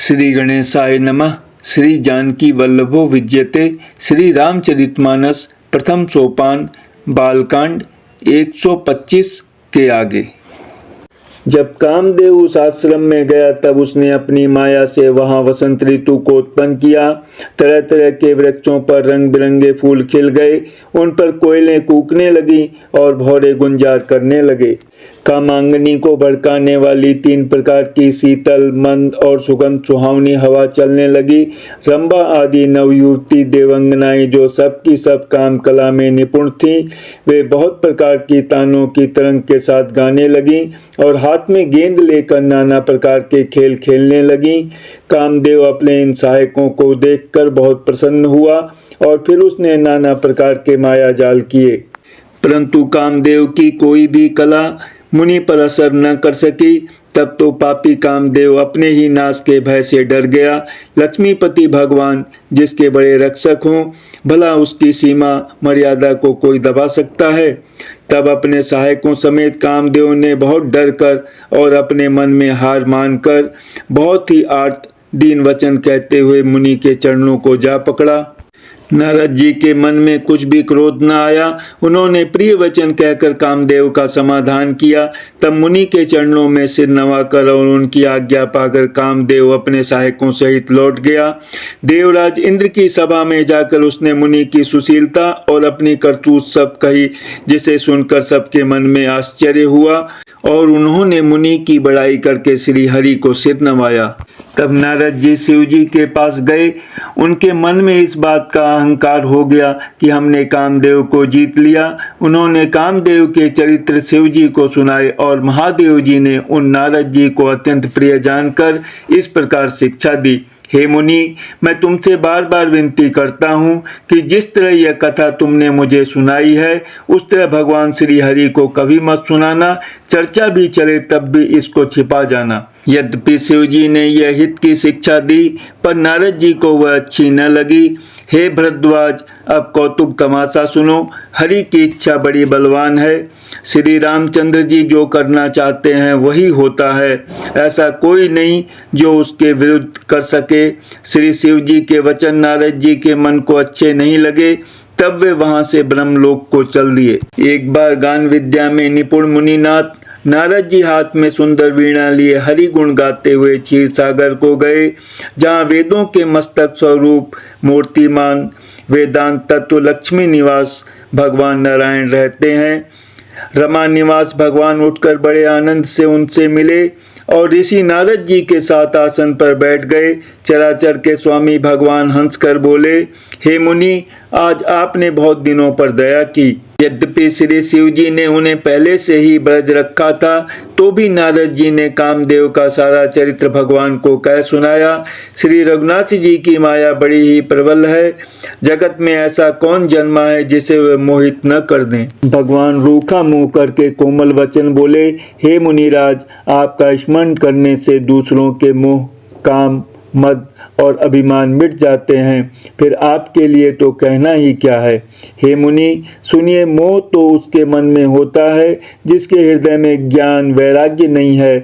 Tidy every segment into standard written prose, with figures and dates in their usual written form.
श्री गणेशाय नमः। श्री जानकी वल्लभो विद्यते। श्री रामचरितमानस प्रथम सोपान बालकांड 125 के आगे। जब कामदेव उस आश्रम में गया तब उसने अपनी माया से वहां वसंत ऋतु को उत्पन्न किया। तरह तरह के वृक्षों पर रंग बिरंगे फूल खिल गए, उन पर कोयलें कूकने लगी और भौरे गुंजार करने लगे। कामांगनी को भड़काने वाली 3 प्रकार की शीतल, मंद और सुगंध सुहावनी हवा चलने लगी। रंभा आदि नवयुवती देवंगनाएं जो सब की सब काम कला में निपुण थीं, वे बहुत प्रकार की तानों की तरंग के साथ गाने लगी और हाथ में गेंद लेकर नाना प्रकार के खेल खेलने लगी। कामदेव अपने इन सहायकों को देखकर बहुत प्रसन्न हुआ और फिर उसने नाना प्रकार के माया जाल किए, परंतु कामदेव की कोई भी कला मुनि पर असर न कर सकी। तब तो पापी कामदेव अपने ही नाश के भय से डर गया। लक्ष्मीपति भगवान जिसके बड़े रक्षक हों, भला उसकी सीमा मर्यादा को कोई दबा सकता है। तब अपने सहायकों समेत कामदेव ने बहुत डर कर और अपने मन में हार मानकर बहुत ही आर्त दीन वचन कहते हुए मुनि के चरणों को जा पकड़ा। नारद जी के मन में कुछ भी क्रोध न आया। उन्होंने प्रिय वचन कहकर कामदेव का समाधान किया। तब मुनि के चरणों में सिर नवाकर और उनकी आज्ञा पाकर कामदेव अपने सहायकों सहित लौट गया। देवराज इंद्र की सभा में जाकर उसने मुनि की सुशीलता और अपनी करतूत सब कही, जिसे सुनकर सबके मन में आश्चर्य हुआ और उन्होंने मुनि की बड़ाई करके श्री हरि को सिर नवाया। तब नारद जी शिव जी के पास गए। उनके मन में इस बात का अहंकार हो गया कि हमने कामदेव को जीत लिया। उन्होंने कामदेव के चरित्र शिव जी को सुनाए और महादेव जी ने उन नारद जी को अत्यंत प्रिय जानकर इस प्रकार शिक्षा दी। हे मुनि, मैं तुमसे बार बार विनती करता हूँ कि जिस तरह यह कथा तुमने मुझे सुनाई है, उस तरह भगवान श्री हरि को कभी मत सुनाना। चर्चा भी चले तब भी इसको छिपा जाना। यद्यपि शिव जी ने यह हित की शिक्षा दी, पर नारद जी को वह अच्छी न लगी। हे भरद्वाज, अब कौतुक तमाशा सुनो। हरि की इच्छा बड़ी बलवान है। श्री रामचंद्र जी जो करना चाहते हैं वही होता है। ऐसा कोई नहीं जो उसके विरुद्ध कर सके। श्री शिव जी के वचन नारद जी के मन को अच्छे नहीं लगे। तब वे वहां से ब्रह्मलोक को चल दिए। एक बार गान विद्या में निपुण मुनिनाथ नारद जी हाथ में सुंदर वीणा लिए हरि गुण गाते हुए क्षीर सागर को गए, जहाँ वेदों के मस्तक स्वरूप मूर्तिमान वेदांत तत्व लक्ष्मी निवास भगवान नारायण रहते हैं। रमा निवास भगवान उठकर बड़े आनंद से उनसे मिले और ऋषि नारद जी के साथ आसन पर बैठ गए। चराचर के स्वामी भगवान हंसकर बोले, हे मुनि, आज आपने बहुत दिनों पर दया की। यद्यपि श्री शिव जी ने उन्हें पहले से ही ब्रज रखा था, तो भी नारद जी ने कामदेव का सारा चरित्र भगवान को कह सुनाया। श्री रघुनाथ जी की माया बड़ी ही प्रबल है। जगत में ऐसा कौन जन्मा है जिसे वे मोहित न कर दें। भगवान रूखा मुंह करके कोमल वचन बोले, हे मुनिराज, आपका स्मरण करने से दूसरों के मोह, काम, मद और अभिमान मिट जाते हैं। फिर आपके लिए तो कहना ही क्या है। हे मुनि, सुनिए, मोह तो उसके मन में होता है जिसके हृदय में ज्ञान वैराग्य नहीं है।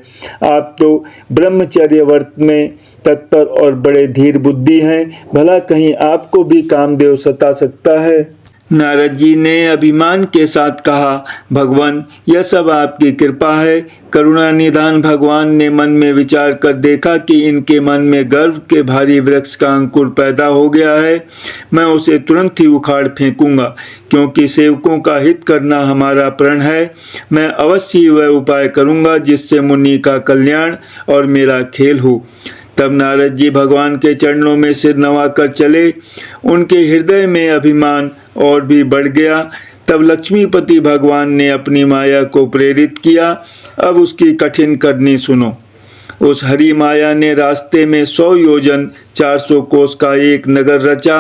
आप तो ब्रह्मचर्य व्रत में तत्पर और बड़े धीर बुद्धि हैं, भला कहीं आपको भी कामदेव सता सकता है। नारद जी ने अभिमान के साथ कहा, भगवान, यह सब आपकी कृपा है। करुणा निधान भगवान ने मन में विचार कर देखा कि इनके मन में गर्व के भारी वृक्ष का अंकुर पैदा हो गया है। मैं उसे तुरंत ही उखाड़ फेंकूंगा, क्योंकि सेवकों का हित करना हमारा प्रण है। मैं अवश्य ही वह उपाय करूंगा जिससे मुनि का कल्याण और मेरा खेल हो। तब नारद जी भगवान के चरणों में सिर नवाकर चले। उनके हृदय में अभिमान और भी बढ़ गया। तब लक्ष्मीपति भगवान ने अपनी माया को प्रेरित किया। अब उसकी कठिन करनी सुनो। उस हरि माया ने रास्ते में 100 योजन 400 कोस का एक नगर रचा।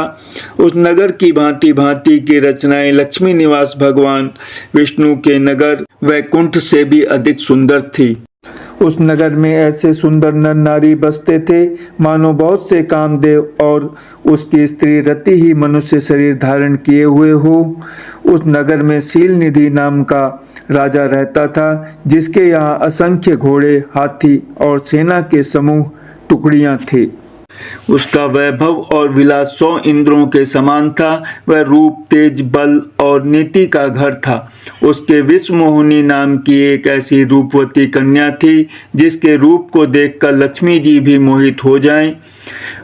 उस नगर की भांति भांति की रचनाएं लक्ष्मी निवास भगवान विष्णु के नगर वैकुंठ से भी अधिक सुंदर थी। उस नगर में ऐसे सुंदर नर नारी बसते थे मानो बहुत से कामदेव और उसकी स्त्री रति ही मनुष्य शरीर धारण किए हुए हो। उस नगर में शील निधि नाम का राजा रहता था, जिसके यहाँ असंख्य घोड़े, हाथी और सेना के समूह टुकड़ियां थे। उसका वैभव और विलास 100 इंद्रों के समान था। वह रूप, तेज, बल और नीति का घर था। उसके विश्वमोहिनी नाम की एक ऐसी रूपवती कन्या थी जिसके रूप को देखकर लक्ष्मी जी भी मोहित हो जाएं।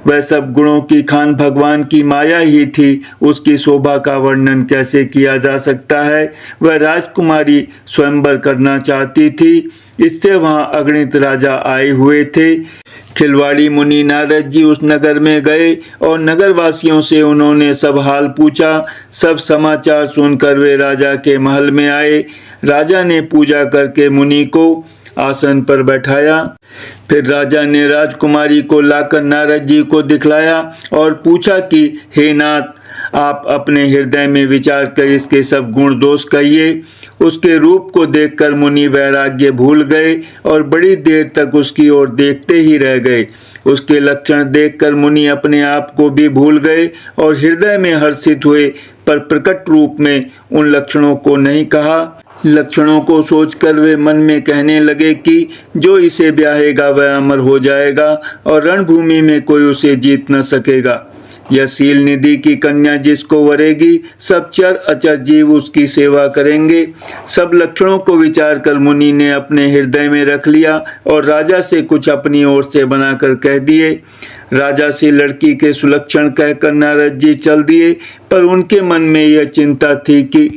वह सब गुणों की खान भगवान की माया ही थी। उसकी शोभा का वर्णन कैसे किया जा सकता है। वह राजकुमारी स्वयंवर करना चाहती थी। इससे वहां अगणित राजा आए हुए थे। खिलवाड़ी मुनि नारद जी उस नगर में गए और नगरवासियों से उन्होंने सब हाल पूछा। सब समाचार सुनकर वे राजा के महल में आए। राजा ने पूजा करके मुनि को आसन पर बैठाया। फिर राजा ने राजकुमारी को लाकर नारद जी को दिखलाया और पूछा कि हे नाथ, आप अपने हृदय में विचार कर इसके सब गुण दोष कहिए। उसके रूप को देखकर मुनि वैराग्य भूल गए और बड़ी देर तक उसकी ओर देखते ही रह गए। उसके लक्षण देखकर मुनि अपने आप को भी भूल गए और हृदय में हर्षित हुए, पर प्रकट रूप में उन लक्षणों को नहीं कहा। लक्षणों को सोचकर वे मन में कहने लगे कि जो इसे ब्याहेगा वह अमर हो जाएगा और रणभूमि में कोई उसे जीत न सकेगा। यह शील निधि की कन्या जिसको वरेगी, सब चर अचर जीव उसकी सेवा करेंगे। सब लक्षणों को विचार कर मुनि ने अपने हृदय में रख लिया और राजा से कुछ अपनी ओर से बनाकर कह दिए। राजा से लड़की के सुलक्षण कहकर नारद जी चल दिए, पर उनके मन में यह चिंता थी कि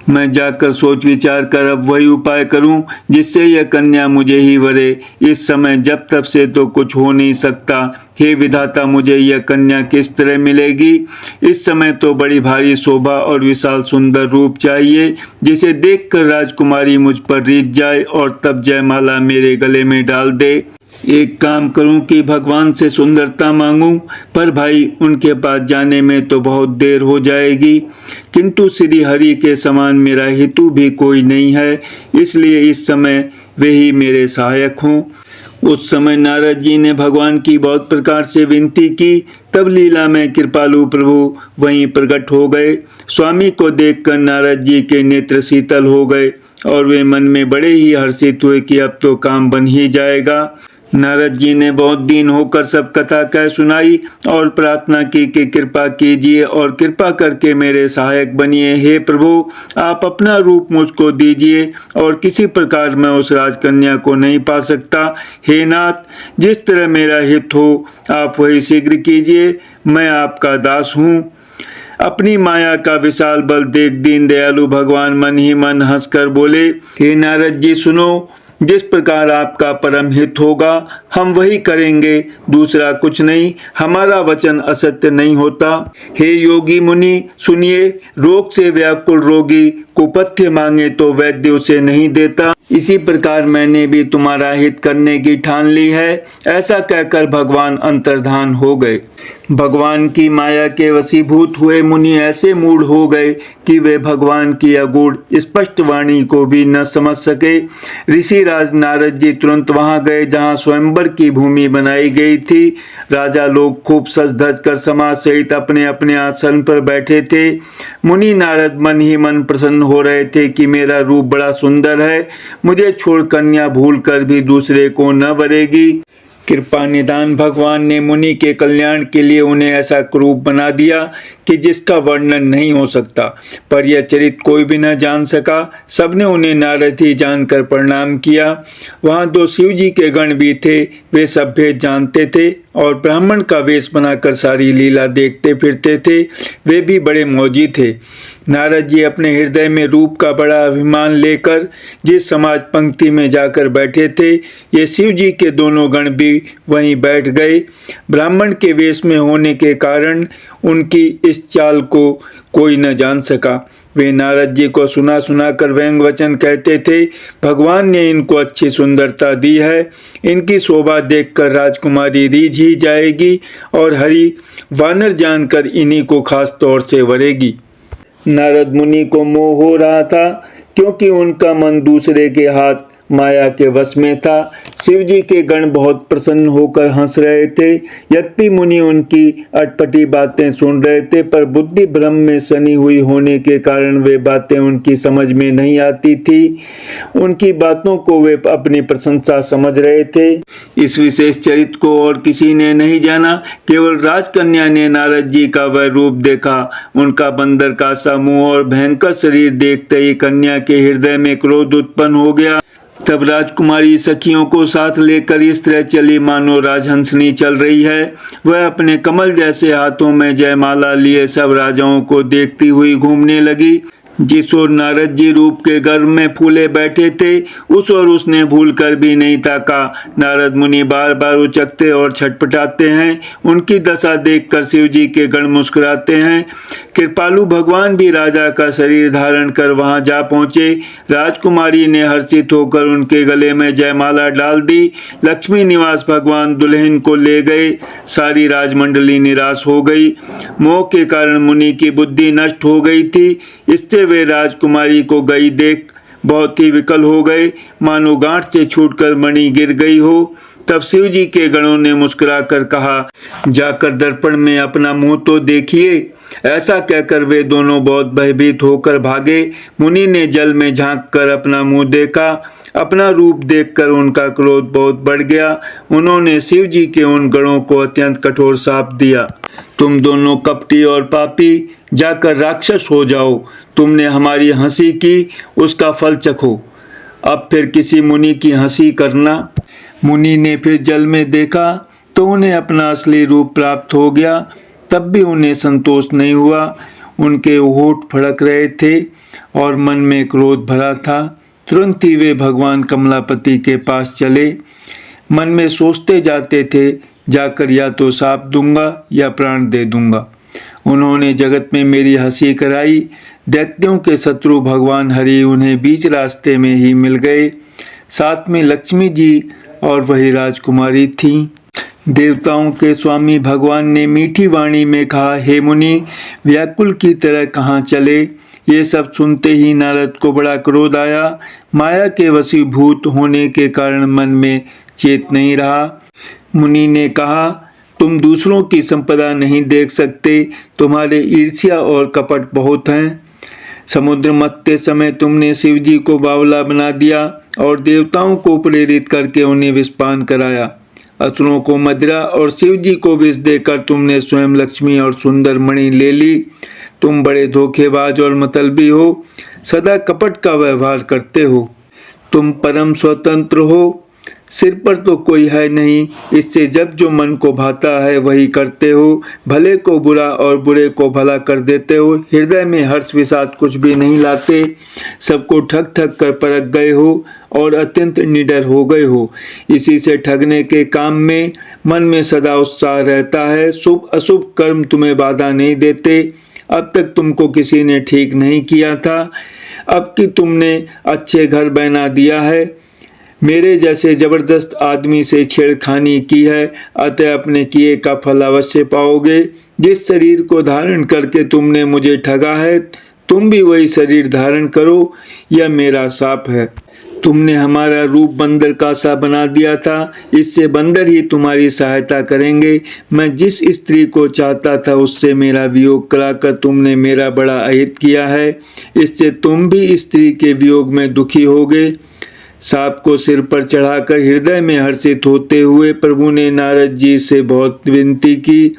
मैं जाकर सोच विचार कर अब वही उपाय करूं जिससे यह कन्या मुझे ही वरे। इस समय जब तब से तो कुछ हो नहीं सकता। हे विधाता, मुझे यह कन्या किस तरह मिलेगी। इस समय तो बड़ी भारी शोभा और विशाल सुंदर रूप चाहिए जिसे देखकर राजकुमारी मुझ पर रीझ जाए और तब जयमाला मेरे गले में डाल दे। एक काम करूं कि भगवान से सुंदरता मांगूं, पर भाई उनके पास जाने में तो बहुत देर हो जाएगी। किंतु श्री हरि के समान मेरा हितु भी कोई नहीं है, इसलिए इस समय वे ही मेरे सहायक हों। उस समय नारद जी ने भगवान की बहुत प्रकार से विनती की। तब लीला में कृपालु प्रभु वहीं प्रकट हो गए। स्वामी को देखकर नारद जी के नेत्र शीतल हो गए और वे मन में बड़े ही हर्षित हुए कि अब तो काम बन ही जाएगा। नारद जी ने बहुत दिन होकर सब कथा कह सुनाई और प्रार्थना की कि कृपा कीजिए और कृपा करके मेरे सहायक बनिए। हे प्रभु, आप अपना रूप मुझको दीजिए और किसी प्रकार मैं उस राजकन्या को नहीं पा सकता। हे नाथ, जिस तरह मेरा हित हो आप वही शीघ्र कीजिए। मैं आपका दास हूँ। अपनी माया का विशाल बल देख दीन दयालु भगवान मन ही मन हंसकर बोले, हे नारद जी सुनो, जिस प्रकार आपका परम हित होगा हम वही करेंगे, दूसरा कुछ नहीं। हमारा वचन असत्य नहीं होता। हे योगी मुनि सुनिए, रोग से व्याकुल रोगी कुपथ्य मांगे तो वैद्य उसे नहीं देता। इसी प्रकार मैंने भी तुम्हारा हित करने की ठान ली है। ऐसा कहकर भगवान अंतर्धान हो गए। भगवान की माया के वशीभूत हुए मुनि ऐसे मूढ़ हो गए कि वे भगवान की अगूढ़ स्पष्ट वाणी को भी न समझ सके। ऋषिराज नारद जी तुरंत वहां गए जहां स्वयंवर की भूमि बनाई गई थी। राजा लोग खूब सज धज कर समाज सहित अपने अपने आसन पर बैठे थे। मुनि नारद मन ही मन प्रसन्न हो रहे थे कि मेरा रूप बड़ा सुंदर है, मुझे छोड़ कन्या भूल कर भी दूसरे को न वरेगी। कृपा निदान भगवान ने मुनि के कल्याण के लिए उन्हें ऐसा क्रूप बना दिया कि जिसका वर्णन नहीं हो सकता, पर यह चरित्र कोई भी न जान सका। सबने उन्हें नारद ही जानकर प्रणाम किया। वहाँ 2 शिव जी के गण भी थे। वे सब भेद जानते थे और ब्राह्मण का वेश बनाकर सारी लीला देखते फिरते थे। वे भी बड़े मौजी थे। नारद जी अपने हृदय में रूप का बड़ा अभिमान लेकर जिस समाज पंक्ति में जाकर बैठे थे, ये शिव जी के दोनों गण भी वहीं बैठ गए। ब्राह्मण के वेश में होने के कारण उनकी इस चाल को कोई न जान सका। वे नारद जी को सुना सुना कर व्यंग वचन कहते थे। भगवान ने इनको अच्छी सुंदरता दी है, इनकी शोभा देखकर राजकुमारी रीझ ही जाएगी और हरि वानर जानकर इन्हीं को खास तौर से वरेगी। नारद मुनि को मोह हो रहा था क्योंकि उनका मन दूसरे के हाथ माया के वश में था। शिव जी के गण बहुत प्रसन्न होकर हंस रहे थे। यद्यपि मुनि उनकी अटपटी बातें सुन रहे थे, पर बुद्धि भ्रम में सनी हुई होने के कारण वे बातें उनकी समझ में नहीं आती थी। उनकी बातों को वे अपनी प्रशंसा समझ रहे थे। इस विशेष चरित्र को और किसी ने नहीं जाना, केवल राजकन्या ने नारद जी का वह रूप देखा। उनका बंदर का सा मुंह और भयंकर शरीर देखते ही कन्या के हृदय में क्रोध उत्पन्न हो गया। तब राजकुमारी सखियों को साथ लेकर इस तरह चली मानो राजहंसनी चल रही है। वह अपने कमल जैसे हाथों में जयमाला लिए सब राजाओं को देखती हुई घूमने लगी। जिस ओर नारद जी रूप के गर्भ में फूले बैठे थे, उस ओर उसने भूल कर भी नहीं ताका। नारद मुनि बार बार उचकते और छटपटाते हैं। उनकी दशा देखकर शिव जी के गण मुस्कुराते हैं। कृपालु भगवान भी राजा का शरीर धारण कर वहां जा पहुंचे। राजकुमारी ने हर्षित होकर उनके गले में जयमाला डाल दी। लक्ष्मी निवास भगवान दुल्हन को ले गए। सारी राजमंडली निराश हो गई। मोह के कारण मुनि की बुद्धि नष्ट हो गई थी। इससे वे राजकुमारी को गई देख बहुत ही विकल हो गए, मानो गांठ से छूटकर मणि गिर गई हो। तब शिव जी के गणों ने मुस्कुराकर कहा, जाकर दर्पण में अपना मुंह तो देखिए। ऐसा कहकर वे दोनों बहुत भयभीत होकर भागे। मुनि ने जल में झांक कर अपना मुंह देखा। अपना रूप देखकर उनका क्रोध बहुत बढ़ गया। उन्होंने शिव जी के उन गणों को अत्यंत कठोर शाप दिया, तुम दोनों कपटी और पापी, जाकर राक्षस हो जाओ। तुमने हमारी हंसी की, उसका फल चखो। अब फिर किसी मुनि की हंसी करना। मुनि ने फिर जल में देखा तो उन्हें अपना असली रूप प्राप्त हो गया। तब भी उन्हें संतोष नहीं हुआ। उनके होठ फड़क रहे थे और मन में क्रोध भरा था। तुरंत ही वे भगवान कमलापति के पास चले। मन में सोचते जाते थे, जाकर या तो शाप दूंगा या प्राण दे दूंगा। उन्होंने जगत में मेरी हंसी कराई। दैत्यों के शत्रु भगवान हरि उन्हें बीच रास्ते में ही मिल गए। साथ में लक्ष्मी जी और वही राजकुमारी थीं। देवताओं के स्वामी भगवान ने मीठी वाणी में कहा, हे मुनि, व्याकुल की तरह कहाँ चले। ये सब सुनते ही नारद को बड़ा क्रोध आया। माया के वशीभूत होने के कारण मन में चेत नहीं रहा। मुनि ने कहा, तुम दूसरों की संपदा नहीं देख सकते, तुम्हारे ईर्ष्या और कपट बहुत हैं। समुद्र मथते समय तुमने शिव जी को बावला बना दिया और देवताओं को प्रेरित करके उन्हें विषपान कराया। असुरों को मदिरा और शिव जी को विष देकर तुमने स्वयं लक्ष्मी और सुंदर मणि ले ली। तुम बड़े धोखेबाज और मतलबी हो, सदा कपट का व्यवहार करते हो। तुम परम स्वतंत्र हो, सिर पर तो कोई है नहीं, इससे जब जो मन को भाता है वही करते हो। भले को बुरा और बुरे को भला कर देते हो। हृदय में हर्ष विषाद कुछ भी नहीं लाते। सबको ठग ठग कर परख गए हो और अत्यंत निडर हो गए हो। इसी से ठगने के काम में मन में सदा उत्साह रहता है। शुभ अशुभ कर्म तुम्हें बाधा नहीं देते। अब तक तुमको किसी ने ठीक नहीं किया था, अब कि तुमने अच्छे घर बना दिया है। मेरे जैसे जबरदस्त आदमी से छेड़खानी की है, अतः अपने किए का फल अवश्य पाओगे। जिस शरीर को धारण करके तुमने मुझे ठगा है, तुम भी वही शरीर धारण करो, यह मेरा शाप है। तुमने हमारा रूप बंदर का सा बना दिया था, इससे बंदर ही तुम्हारी सहायता करेंगे। मैं जिस स्त्री को चाहता था उससे मेरा वियोग कराकर तुमने मेरा बड़ा अहित किया है। इससे तुम भी स्त्री के वियोग में दुखी होगे। सांप को सिर पर चढ़ाकर हृदय में हर्षित होते हुए प्रभु ने नारद जी से बहुत विनती की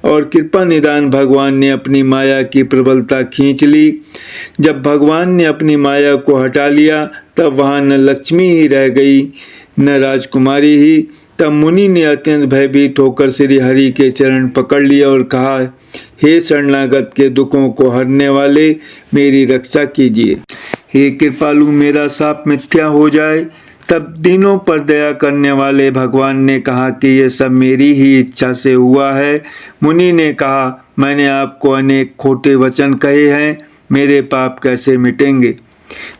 और कृपा निदान भगवान ने अपनी माया की प्रबलता खींच ली। जब भगवान ने अपनी माया को हटा लिया तब वहाँ न लक्ष्मी ही रह गई न राजकुमारी ही। तब मुनि ने अत्यंत भयभीत होकर श्री हरि के चरण पकड़ लिया और कहा, हे शरणागत के दुखों को हरने वाले, मेरी रक्षा कीजिए। हे कृपालु, मेरा शाप मिथ्या हो जाए। तब दिनों पर दया करने वाले भगवान ने कहा कि यह सब मेरी ही इच्छा से हुआ है। मुनि ने कहा, मैंने आपको अनेक खोटे वचन कहे हैं, मेरे पाप कैसे मिटेंगे।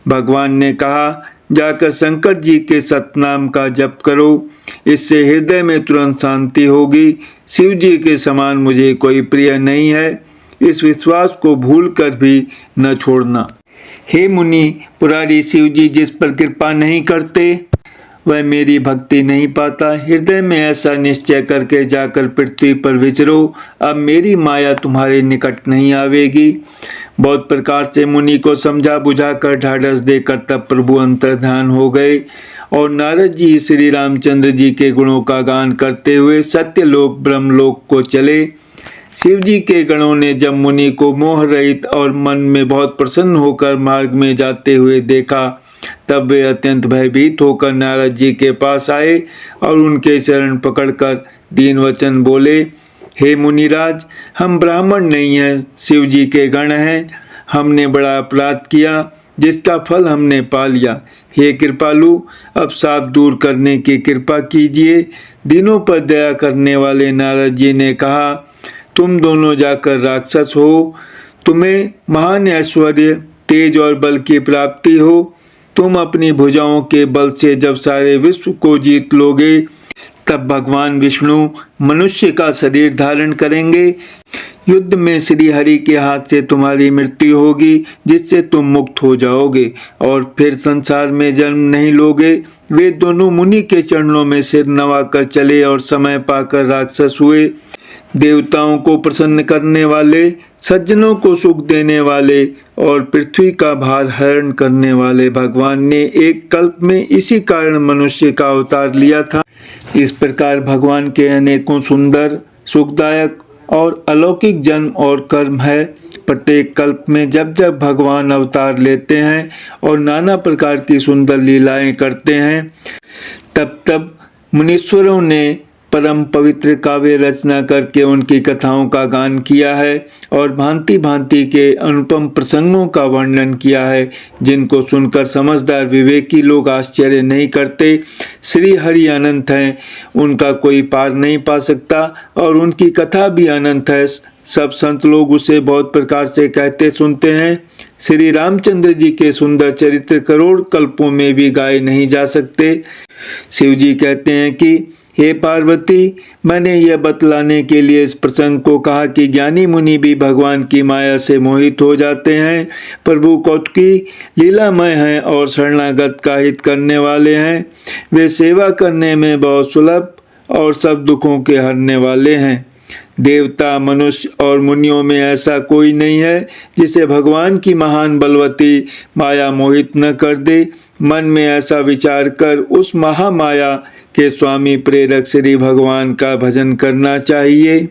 भगवान ने कहा, जाकर शंकर जी के सतनाम का जप करो, इससे हृदय में तुरंत शांति होगी। शिव जी के समान मुझे कोई प्रिय नहीं है, इस विश्वास को भूल कर भी न छोड़ना। हे मुनि, पुरारी शिव जी जिस पर कृपा नहीं करते वह मेरी भक्ति नहीं पाता। हृदय में ऐसा निश्चय करके जाकर पृथ्वी पर विचरो। अब मेरी माया तुम्हारे निकट नहीं आवेगी। बहुत प्रकार से मुनि को समझा बुझाकर ढाढ़स देकर तब प्रभु अंतर्ध्यान हो गए और नारद जी श्री रामचंद्र जी के गुणों का गान करते हुए सत्यलोक ब्रह्मलोक को चले। शिव जी के गणों ने जब मुनि को मोह रहित और मन में बहुत प्रसन्न होकर मार्ग में जाते हुए देखा तब वे अत्यंत भयभीत होकर नारद जी के पास आए और उनके चरण पकड़कर दीन वचन बोले, हे मुनिराज, हम ब्राह्मण नहीं हैं, शिव जी के गण हैं। हमने बड़ा अपराध किया जिसका फल हमने पा लिया। हे कृपालु, अब साप दूर करने की कृपा कीजिए। दीनों पर दया करने वाले नारद जी ने कहा, तुम दोनों जाकर राक्षस हो, तुम्हें महान ऐश्वर्य, तेज और बल की प्राप्ति हो। तुम अपनी भुजाओं के बल से जब सारे विश्व को जीत लोगे तब भगवान विष्णु मनुष्य का शरीर धारण करेंगे। युद्ध में श्री हरि के हाथ से तुम्हारी मृत्यु होगी जिससे तुम मुक्त हो जाओगे और फिर संसार में जन्म नहीं लोगे। वे दोनों मुनि के चरणों में सिर नवाकर चले और समय पाकर राक्षस हुए। देवताओं को प्रसन्न करने वाले, सज्जनों को सुख देने वाले और पृथ्वी का भार हरण करने वाले भगवान ने एक कल्प में इसी कारण मनुष्य का अवतार लिया था। इस प्रकार भगवान के अनेकों सुंदर, सुखदायक और अलौकिक जन्म और कर्म है। प्रत्येक कल्प में जब जब भगवान अवतार लेते हैं और नाना प्रकार की सुंदर लीलाएं करते हैं तब तब मुनीश्वरों ने परम पवित्र काव्य रचना करके उनकी कथाओं का गान किया है और भांति भांति के अनुपम प्रसंगों का वर्णन किया है जिनको सुनकर समझदार विवेकी लोग आश्चर्य नहीं करते। श्री हरि अनंत हैं, उनका कोई पार नहीं पा सकता और उनकी कथा भी अनंत है। सब संत लोग उसे बहुत प्रकार से कहते सुनते हैं। श्री रामचंद्र जी के सुंदर चरित्र करोड़ कल्पों में भी गाए नहीं जा सकते। शिव जी कहते हैं कि हे पार्वती, मैंने यह बतलाने के लिए इस प्रसंग को कहा कि ज्ञानी मुनि भी भगवान की माया से मोहित हो जाते हैं। प्रभु कौतुकी लीलामय हैं और शरणागत का हित करने वाले हैं। वे सेवा करने में बहुत सुलभ और सब दुखों के हरने वाले हैं। देवता, मनुष्य और मुनियों में ऐसा कोई नहीं है जिसे भगवान की महान बलवती माया मोहित न कर दे। मन में ऐसा विचार कर उस महामाया के स्वामी प्रेरक श्री भगवान का भजन करना चाहिए।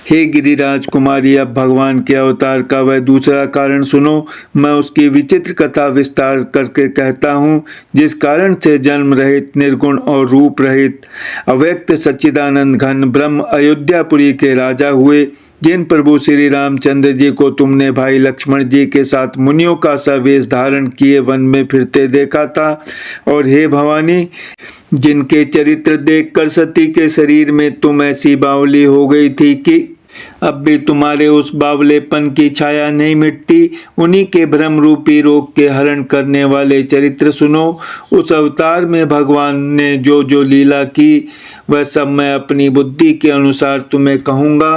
हे गिरिराज कुमारी, अब भगवान के अवतार का वह दूसरा कारण सुनो। मैं उसकी विचित्र कथा विस्तार करके कहता हूँ जिस कारण से जन्म रहित, निर्गुण और रूप रहित अव्यक्त सच्चिदानंद घन ब्रह्म अयोध्यापुरी के राजा हुए। जिन प्रभु श्री रामचंद्र जी को तुमने भाई लक्ष्मण जी के साथ मुनियों का सा वेश धारण किए वन में फिरते देखा था, और हे भवानी, जिनके चरित्र देखकर सती के शरीर में तुम ऐसी बावली हो गई थी कि अब भी तुम्हारे उस बावलेपन की छाया नहीं मिटती। उन्हीं के भ्रम रूपी रोग के हरण करने वाले चरित्र सुनो। उस अवतार में भगवान ने जो जो लीला की वह सब मैं अपनी बुद्धि के अनुसार तुम्हें कहूँगा।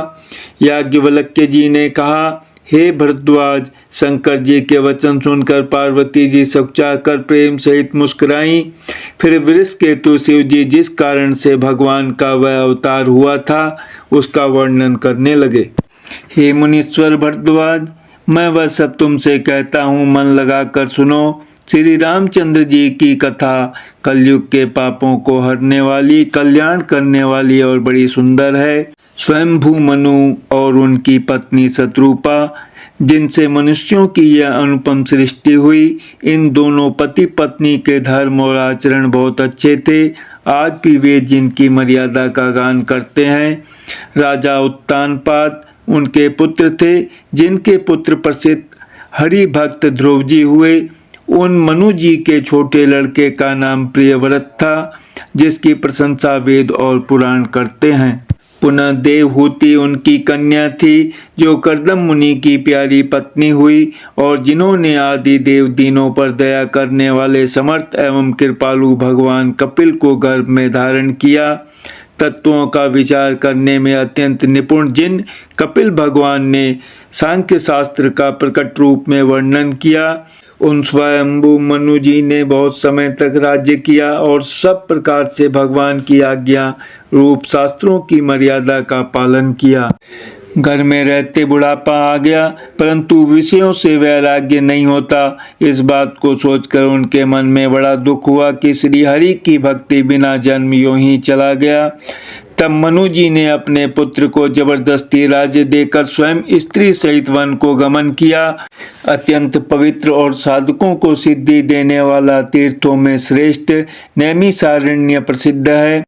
याज्ञवल्क्य जी ने कहा, हे भरद्वाज, शंकर जी के वचन सुनकर पार्वती जी सकुचाकर प्रेम सहित मुस्कुराई। फिर वृषकेतु शिव जी जिस कारण से भगवान का वह अवतार हुआ था उसका वर्णन करने लगे। हे मुनीश्वर भरद्वाज, मैं वह सब तुमसे कहता हूँ, मन लगाकर सुनो। श्री रामचंद्र जी की कथा कलयुग के पापों को हरने वाली, कल्याण करने वाली और बड़ी सुंदर है। स्वयंभू मनु और उनकी पत्नी शत्रुपा, जिनसे मनुष्यों की यह अनुपम सृष्टि हुई, इन दोनों पति पत्नी के धर्म और आचरण बहुत अच्छे थे। आज भी वे जिनकी मर्यादा का गान करते हैं। राजा उत्तानपाद उनके पुत्र थे, जिनके पुत्र प्रसिद्ध हरि भक्त ध्रुव जी हुए। उन मनु जी के छोटे लड़के का नाम प्रियव्रत था, जिसकी प्रशंसा वेद और पुराण करते हैं। पुनः देवहूति उनकी कन्या थी, जो कर्दम मुनि की प्यारी पत्नी हुई, और जिन्होंने आदि देव दीनों पर दया करने वाले समर्थ एवं कृपालु भगवान कपिल को गर्भ में धारण किया। तत्वों का विचार करने में अत्यंत निपुण जिन कपिल भगवान ने सांख्य शास्त्र का प्रकट रूप में वर्णन किया, उन स्वयंभू मनु जी ने बहुत समय तक राज्य किया और सब प्रकार से भगवान की आज्ञा रूप शास्त्रों की मर्यादा का पालन किया। घर में रहते बुढ़ापा आ गया, परंतु विषयों से वैराग्य नहीं होता। इस बात को सोचकर उनके मन में बड़ा दुख हुआ कि श्री हरि की भक्ति बिना जन्म यूं ही चला गया। तब मनु जी ने अपने पुत्र को जबरदस्ती राज्य देकर स्वयं स्त्री सहित वन को गमन किया। अत्यंत पवित्र और साधकों को सिद्धि देने वाला तीर्थों में श्रेष्ठ नैमिषारण्य प्रसिद्ध है।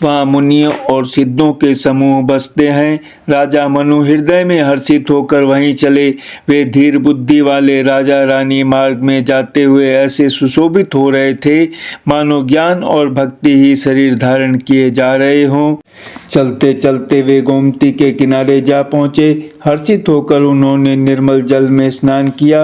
वहाँ मुनियों और सिद्धों के समूह बसते हैं। राजा मनु हृदय में हर्षित होकर वहीं चले। वे धीर बुद्धि वाले राजा रानी मार्ग में जाते हुए ऐसे सुशोभित हो रहे थे मानो ज्ञान और भक्ति ही शरीर धारण किए जा रहे हों। चलते चलते वे गोमती के किनारे जा पहुँचे। हर्षित होकर उन्होंने निर्मल जल में स्नान किया।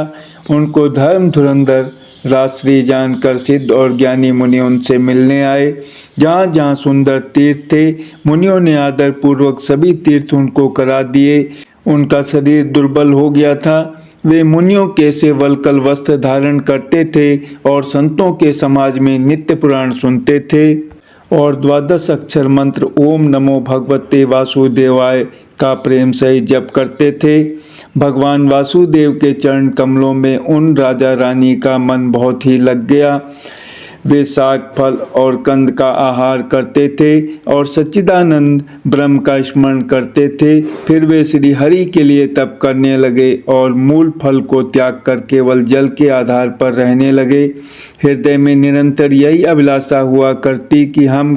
उनको धर्म धुरंधर राजश्री जानकर सिद्ध और ज्ञानी मुनि उनसे मिलने आए। जहाँ जहाँ सुंदर तीर्थ थे, मुनियों ने आदर पूर्वक सभी तीर्थ उनको करा दिए। उनका शरीर दुर्बल हो गया था। वे मुनियों के से वल्कल वस्त्र धारण करते थे और संतों के समाज में नित्य पुराण सुनते थे और 12 अक्षर मंत्र ओम नमो भगवते वासुदेवाय का प्रेम सहित जप करते थे। भगवान वासुदेव के चरण कमलों में उन राजा रानी का मन बहुत ही लग गया। वे साग फल और कंद का आहार करते थे और सच्चिदानंद ब्रह्म का स्मरण करते थे। फिर वे श्री हरि के लिए तप करने लगे और मूल फल को त्याग कर केवल जल के आधार पर रहने लगे। हृदय में निरंतर यही अभिलाषा हुआ करती कि हम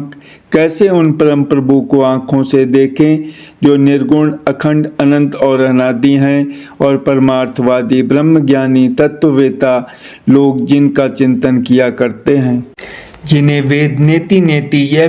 कैसे उन परम प्रभु को आँखों से देखें जो निर्गुण अखंड अनंत और अनादि हैं और परमार्थवादी ब्रह्मज्ञानी तत्ववेता लोग जिनका चिंतन किया करते हैं, जिन्हें वेद नेति नेति यह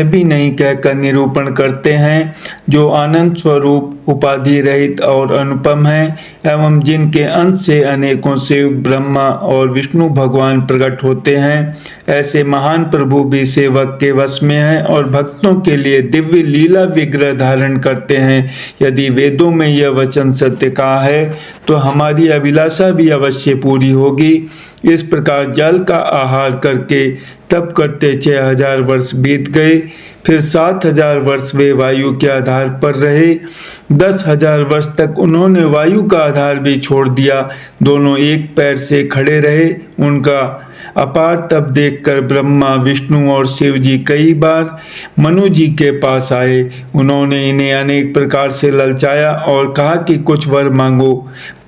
भी नहीं कहकर निरूपण करते हैं, जो आनंद स्वरूप उपाधि रहित और अनुपम है एवं जिनके अंश से अनेकों शिव ब्रह्मा और विष्णु भगवान प्रकट होते हैं। ऐसे महान प्रभु भी सेवक के वश में हैं और भक्तों के लिए दिव्य लीला विग्रह धारण करते हैं। यदि वेदों में यह वचन सत्य कहा है तो हमारी अभिलाषा भी अवश्य पूरी होगी। इस प्रकार जल का आहार करके तप करते 6000 वर्ष बीत गए। फिर 7000 वर्ष वे वायु के आधार पर रहे। 10,000 वर्ष तक उन्होंने वायु का आधार भी छोड़ दिया। दोनों एक पैर से खड़े रहे। उनका अपार तप देखकर ब्रह्मा विष्णु और शिव जी कई बार मनु जी के पास आए। उन्होंने इन्हें अनेक प्रकार से ललचाया और कहा कि कुछ वर मांगो,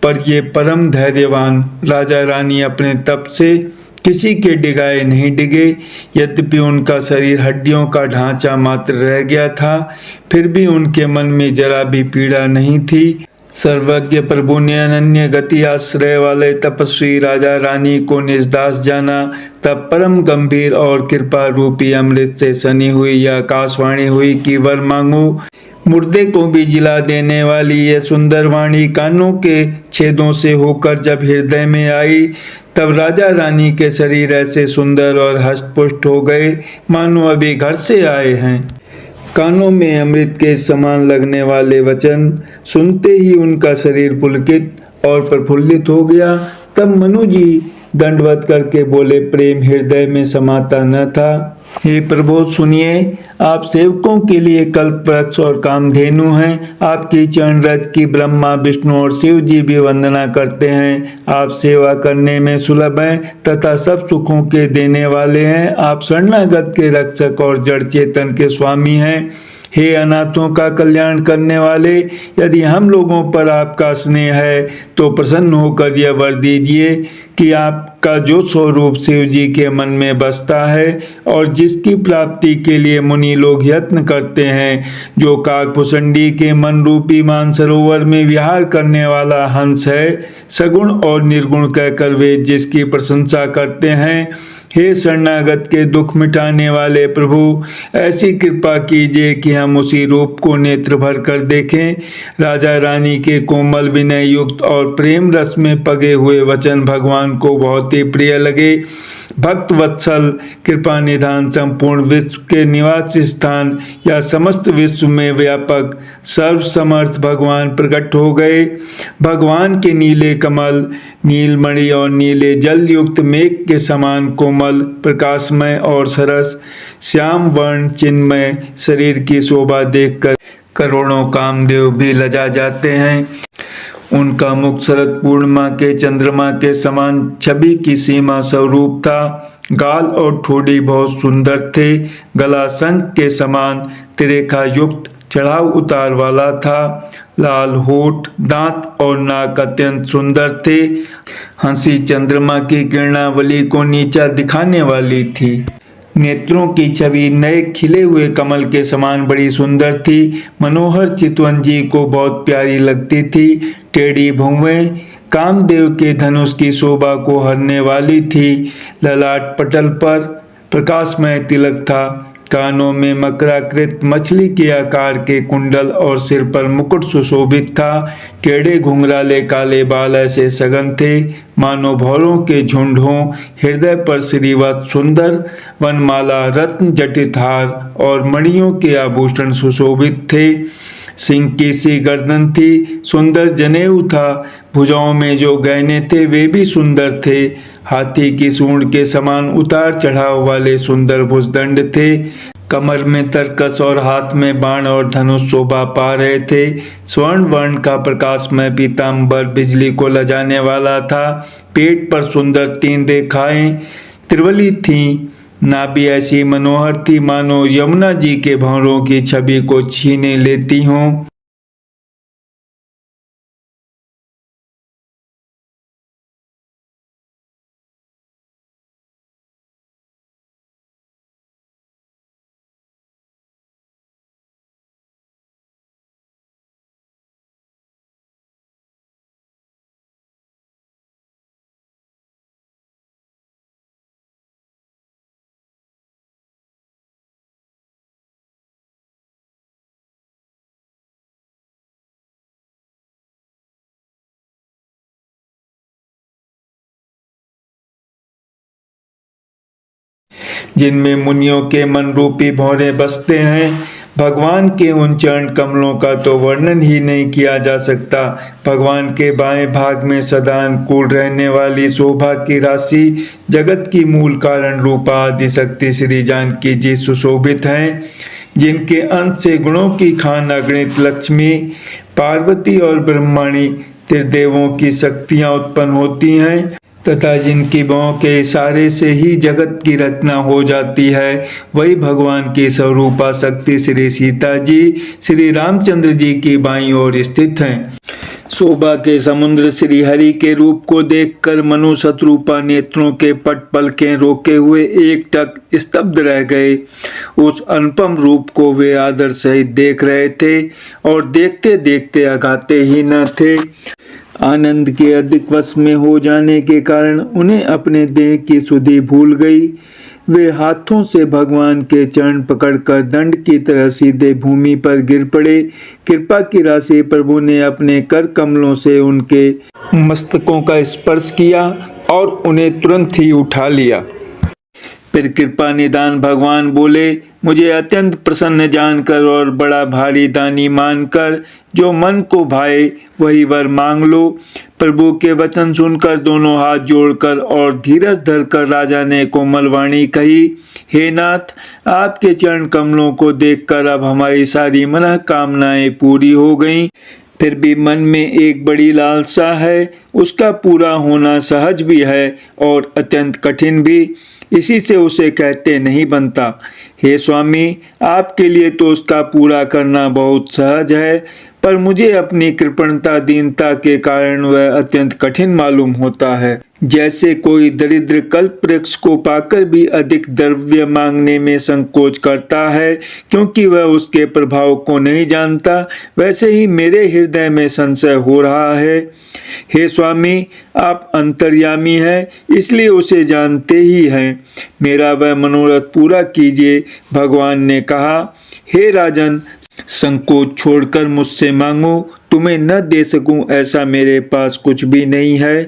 पर ये परम धैर्यवान राजा रानी अपने तप से किसी के डिगाए नहीं डिगे। यद्यपि उनका शरीर हड्डियों का ढांचा मात्र रह गया था, फिर भी उनके मन में जरा भी पीड़ा नहीं थी। सर्वज्ञ प्रभु ने अनन्य गति आश्रय वाले तपस्वी राजा रानी को निजदास जाना। तब परम गंभीर और कृपा रूपी अमृत से सनी हुई यह आकाशवाणी हुई कि वर मांगो। मुर्दे को भी जिला देने वाली यह सुंदर वाणी कानों के छेदों से होकर जब हृदय में आई, तब राजा रानी के शरीर ऐसे सुंदर और हष्टपुष्ट हो गए मानो अभी घर से आए हैं। कानों में अमृत के समान लगने वाले वचन सुनते ही उनका शरीर पुलकित और प्रफुल्लित हो गया। तब मनु जी दंडवत करके बोले, प्रेम हृदय में समाता न था। हे प्रभु सुनिए, आप सेवकों के लिए कल्प वृक्ष और कामधेनु हैं। आपकी चरण रज की ब्रह्मा विष्णु और शिव जी भी वंदना करते हैं। आप सेवा करने में सुलभ हैं तथा सब सुखों के देने वाले हैं। आप शरणागत के रक्षक और जड़ चेतन के स्वामी हैं। हे अनाथों का कल्याण करने वाले, यदि हम लोगों पर आपका स्नेह है तो प्रसन्न होकर यह वर दीजिए कि आपका जो स्वरूप शिव जी के मन में बसता है और जिसकी प्राप्ति के लिए मुनि लोग यत्न करते हैं, जो काकभुसंडी के मन रूपी मानसरोवर में विहार करने वाला हंस है, सगुण और निर्गुण कहकर वे जिसकी प्रशंसा करते हैं, हे शरणागत के दुख मिटाने वाले प्रभु, ऐसी कृपा कीजिए कि हम उसी रूप को नेत्र भर कर देखें। राजा रानी के कोमल विनय युक्त और प्रेम रस में पगे हुए वचन भगवान को बहुत ही प्रिय लगे। भक्त वत्सल कृपा निधान संपूर्ण विश्व के निवास स्थान या समस्त विश्व में व्यापक सर्वसमर्थ भगवान प्रकट हो गए। भगवान के नीले कमल, नीलमणि और नीले जल युक्त मेघ के समान कोमल, प्रकाशमय और सरस श्याम वर्ण चिन्मय शरीर की शोभा देखकर करोड़ों कामदेव भी लजा जाते हैं। उनका मुख शरद पूर्णिमा के चंद्रमा के समान छवि की सीमा स्वरूप था। गाल और ठोड़ी बहुत सुंदर थे। गला शंख के समान त्रिरेखा युक्त चढ़ाव उतार वाला था। लाल होठ, दांत और नाक अत्यंत सुंदर थे। हंसी चंद्रमा की किरणावली को नीचा दिखाने वाली थी। नेत्रों की छवि नए खिले हुए कमल के समान बड़ी सुंदर थी। मनोहर चितवन जी को बहुत प्यारी लगती थी। टेढ़ी भुवें कामदेव के धनुष की शोभा को हरने वाली थी। ललाट पटल पर प्रकाशमय तिलक था। कानों में मकराकृत मछली के आकार के कुंडल और सिर पर मुकुट सुशोभित था। टेढ़े घुंघराले काले बाल ऐसे सघन थे मानो भौरों के झुंड हों। हृदय पर श्रीवत्स सुंदर वनमाला, रत्न जटित हार और मणियों के आभूषण सुशोभित थे। सिंह की सी गर्दन थी, सुंदर जनेऊ था। भुजाओं में जो गहने थे वे भी सुंदर थे। हाथी की सूंड के समान उतार चढ़ाव वाले सुंदर भुजदंड थे। कमर में तरकस और हाथ में बाण और धनुष शोभा पा रहे थे। स्वर्ण वर्ण का प्रकाशमय पीताम्बर बिजली को लजाने वाला था। पेट पर सुंदर 3 रेखाएं त्रिवली थीं। नाभि ऐसी मनोहर थी मानो यमुना जी के भंवरों की छवि को छीने लेती हों। जिनमें मुनियों के मन रूपी भौरे बसते हैं। भगवान के उन चरण कमलों का तो वर्णन ही नहीं किया जा सकता। भगवान के बाएं भाग में सदा अनुकूल रहने वाली शोभा की राशि जगत की मूल कारण रूपा आदि शक्ति श्री जानकी जी सुशोभित हैं। जिनके अंत से गुणों की खान अगणित लक्ष्मी, पार्वती और ब्रह्माणी त्रिदेवों की शक्तियां उत्पन्न होती हैं तथा जिनकी बाहों के इशारे से ही जगत की रचना हो जाती है, वही भगवान की स्वरूपा शक्ति श्री सीता जी श्री रामचंद्र जी की बाईं ओर स्थित हैं। शोभा के समुद्र श्री हरि के रूप को देखकर मनु शत्रुपा नेत्रों के पट पलकें रोके हुए एकटक स्तब्ध रह गए। उस अनुपम रूप को वे आदर सहित देख रहे थे और देखते देखते अघाते ही न थे। आनंद के अधिक वश में हो जाने के कारण उन्हें अपने देह की सुधि भूल गई। वे हाथों से भगवान के चरण पकड़कर दंड की तरह सीधे भूमि पर गिर पड़े। कृपा की राशि प्रभु ने अपने कर कमलों से उनके मस्तकों का स्पर्श किया और उन्हें तुरंत ही उठा लिया। फिर कृपा निदान भगवान बोले, मुझे अत्यंत प्रसन्न जानकर और बड़ा भारी दानी मानकर जो मन को भाए वही वर मांग लो। प्रभु के वचन सुनकर दोनों हाथ जोड़कर और धीरज धरकर राजा ने कोमल वाणी कही, हे नाथ, आपके चरण कमलों को देखकर अब हमारी सारी मनोकामनाएं पूरी हो गईं। फिर भी मन में एक बड़ी लालसा है, उसका पूरा होना सहज भी है और अत्यंत कठिन भी, इसी से उसे कहते नहीं बनता। हे स्वामी, आपके लिए तो उसका पूरा करना बहुत सहज है, पर मुझे अपनी कृपणता दीनता के कारण वह अत्यंत कठिन मालूम होता है। जैसे कोई दरिद्र कल्प वृक्ष को पाकर भी अधिक द्रव्य मांगने में संकोच करता है क्योंकि वह उसके प्रभाव को नहीं जानता, वैसे ही मेरे हृदय में संशय हो रहा है। हे स्वामी, आप अंतर्यामी हैं, इसलिए उसे जानते ही हैं। मेरा वह मनोरथ पूरा कीजिए। भगवान ने कहा, हे राजन, संकोच छोड़कर मुझसे मांगो, तुम्हें न दे सकूं ऐसा मेरे पास कुछ भी नहीं है।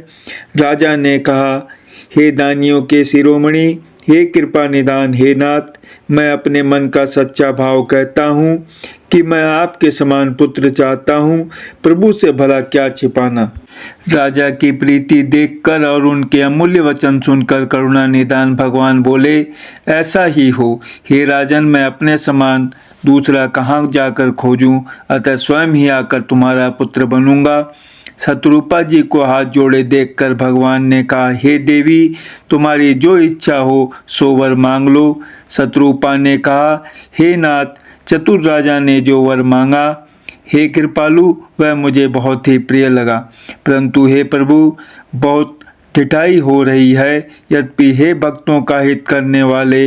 राजा ने कहा, हे दानियों के शिरोमणि, हे कृपा निदान, हे नाथ, मैं अपने मन का सच्चा भाव कहता हूँ कि मैं आपके समान पुत्र चाहता हूँ। प्रभु से भला क्या छिपाना। राजा की प्रीति देखकर और उनके अमूल्य वचन सुनकर करुणा निदान भगवान बोले, ऐसा ही हो। हे राजन, मैं अपने समान दूसरा कहाँ जाकर खोजूं, अतः स्वयं ही आकर तुम्हारा पुत्र बनूंगा। शत्रुपा जी को हाथ जोड़े देखकर भगवान ने कहा, हे देवी, तुम्हारी जो इच्छा हो सो वर मांग लो। शत्रुपा ने कहा, हे नाथ, चतुर राजा ने जो वर मांगा, हे कृपालु, वह मुझे बहुत ही प्रिय लगा। परंतु हे प्रभु, बहुत ढिठाई हो रही है। यद्यपि हे भक्तों का हित करने वाले,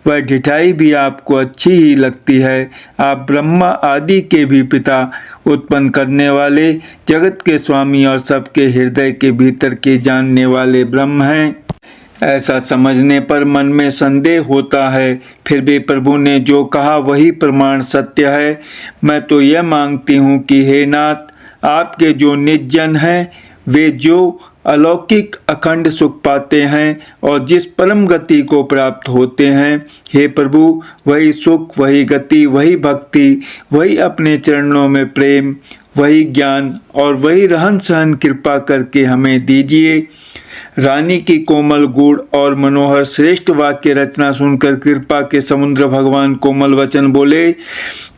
वह ढिठाई भी आपको अच्छी ही लगती है। आप ब्रह्मा आदि के भी पिता, उत्पन्न करने वाले, जगत के स्वामी और सबके हृदय के भीतर के जानने वाले ब्रह्म हैं। ऐसा समझने पर मन में संदेह होता है, फिर भी प्रभु ने जो कहा वही प्रमाण सत्य है। मैं तो यह मांगती हूँ कि हे नाथ, आपके जो निज जन हैं, वे जो अलौकिक अखंड सुख पाते हैं और जिस परम गति को प्राप्त होते हैं, हे प्रभु, वही सुख, वही गति, वही भक्ति, वही अपने चरणों में प्रेम, वही ज्ञान और वही रहन सहन कृपा करके हमें दीजिए। रानी की कोमल गुण और मनोहर श्रेष्ठ वाक्य रचना सुनकर कृपा के समुद्र भगवान कोमल वचन बोले,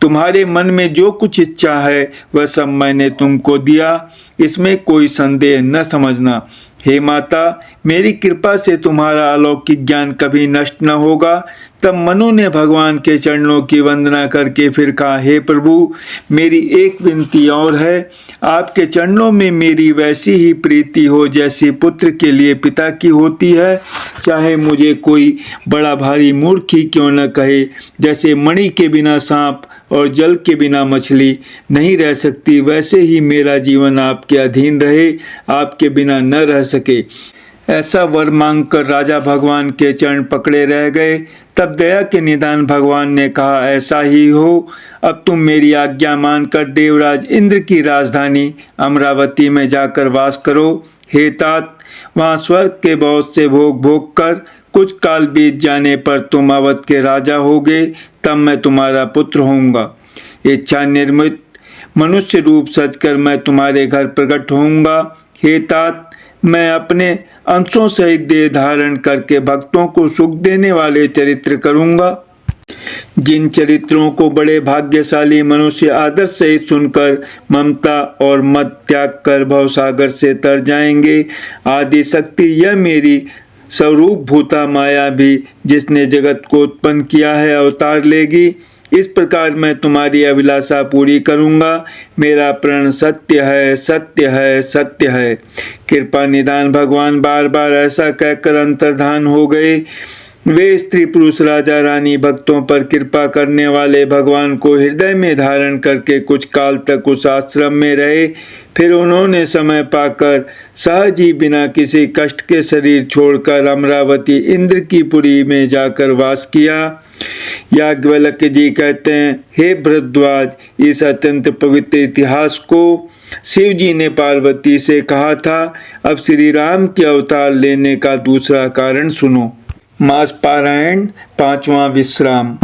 तुम्हारे मन में जो कुछ इच्छा है वह सब मैंने तुमको दिया, इसमें कोई संदेह न समझना। हे माता, मेरी कृपा से तुम्हारा अलौकिक ज्ञान कभी नष्ट न होगा। तब मनु ने भगवान के चरणों की वंदना करके फिर कहा, हे प्रभु, मेरी एक विनती और है। आपके चरणों में मेरी वैसी ही प्रीति हो जैसी पुत्र के लिए पिता की होती है। चाहे मुझे कोई बड़ा भारी मूर्ख ही क्यों न कहे, जैसे मणि के बिना सांप और जल के बिना मछली नहीं रह सकती, वैसे ही मेरा जीवन आपके अधीन रहे, आपके बिना न रह सके। ऐसा वर मांगकर राजा भगवान के चरण पकड़े रह गए। तब दया के निदान भगवान ने कहा, ऐसा ही हो। अब तुम मेरी आज्ञा मानकर देवराज इंद्र की राजधानी अमरावती में जाकर वास करो। हे तात, वहाँ स्वर्ग के बहुत से भोग भोग कर कुछ काल बीत जाने पर तुम अवध के राजा होगे, तब मैं तुम्हारा पुत्र होऊंगा। इच्छा निर्मित मनुष्य रूप सजकर मैं तुम्हारे घर प्रकट होऊंगा। हे तात, मैं अपने अंशों सहित देह धारण करके भक्तों को सुख देने वाले चरित्र करूंगा। जिन चरित्रों को बड़े भाग्यशाली मनुष्य आदर सहित सुनकर ममता और मत त्याग कर भवसागर से तर जाएंगे। आदि शक्ति यह मेरी स्वरूप भूता माया भी, जिसने जगत को उत्पन्न किया है, अवतार लेगी। इस प्रकार मैं तुम्हारी अभिलाषा पूरी करूंगा। मेरा प्रण सत्य है, सत्य है, सत्य है। कृपा निदान भगवान बार बार ऐसा कहकर अंतर्धान हो गए। वे स्त्री पुरुष राजा रानी भक्तों पर कृपा करने वाले भगवान को हृदय में धारण करके कुछ काल तक उस आश्रम में रहे। फिर उन्होंने समय पाकर सहज ही बिना किसी कष्ट के शरीर छोड़कर अमरावती इंद्र की पुरी में जाकर वास किया। याज्ञवल्क्य जी कहते हैं, हे भरद्वाज, इस अत्यंत पवित्र इतिहास को शिव जी ने पार्वती से कहा था। अब श्री राम के अवतार लेने का दूसरा कारण सुनो। मास पारायण, पांचवा विश्राम।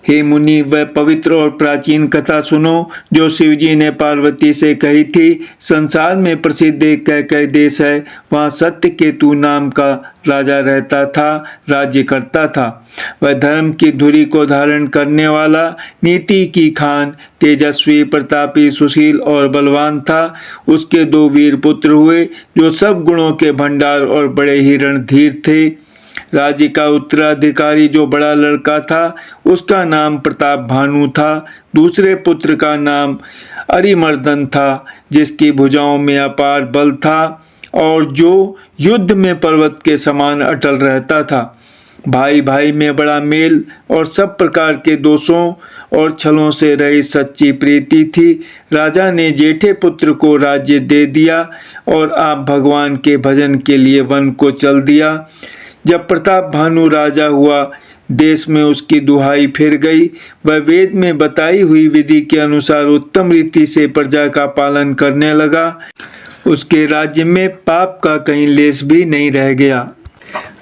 हे मुनि, वह पवित्र और प्राचीन कथा सुनो जो शिव जी ने पार्वती से कही थी। संसार में प्रसिद्ध एक कैकय देश है, वहाँ सत्यकेतु नाम का राजा रहता था, राज्य करता था। वह धर्म की धुरी को धारण करने वाला, नीति की खान, तेजस्वी, प्रतापी, सुशील और बलवान था। उसके 2 वीर पुत्र हुए जो सब गुणों के भंडार और बड़े ही रणधीर थे। राज्य का उत्तराधिकारी जो बड़ा लड़का था, उसका नाम प्रताप भानु था। दूसरे पुत्र का नाम अरिमर्दन था, जिसकी भुजाओं में अपार बल था और जो युद्ध में पर्वत के समान अटल रहता था। भाई भाई में बड़ा मेल और सब प्रकार के दोषों और छलों से रही सच्ची प्रीति थी। राजा ने जेठे पुत्र को राज्य दे दिया और आप भगवान के भजन के लिए वन को चल दिया। जब प्रताप भानु राजा हुआ, देश में उसकी दुहाई फिर गई। वह वेद में बताई हुई विधि के अनुसार उत्तम रीति से प्रजा का पालन करने लगा। उसके राज्य में पाप का कहीं लेश भी नहीं रह गया।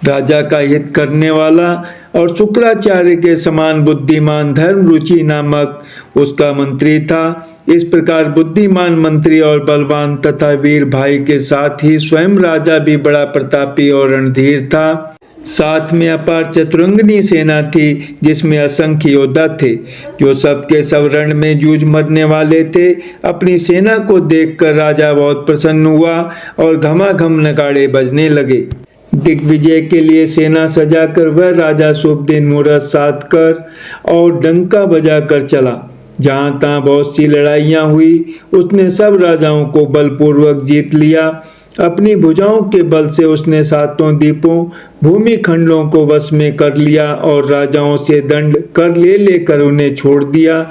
राजा का हित करने वाला और शुक्राचार्य के समान बुद्धिमान धर्मरुचि नामक उसका मंत्री था। इस प्रकार बुद्धिमान मंत्री और बलवान तथा वीर भाई के साथ ही स्वयं राजा भी बड़ा प्रतापी और रणधीर था। साथ में अपार चतुरंगिनी सेना थी जिसमें असंख्य योद्धा थे जो सबके सब रण में जूझ मरने वाले थे। अपनी सेना को देखकर राजा बहुत प्रसन्न हुआ और घमाघम नगाड़े बजने लगे। दिग्विजय के लिए सेना सजाकर वह राजा शुभ दिन मुहूर्त साध कर और डंका बजाकर चला। जहाँ तहाँ बहुत सी लड़ाइयाँ हुई, उसने सब राजाओं को बलपूर्वक जीत लिया। अपनी भुजाओं के बल से उसने सातों द्वीपों भूमि खंडों को वश में कर लिया और राजाओं से दंड कर लेकर उन्हें छोड़ दिया।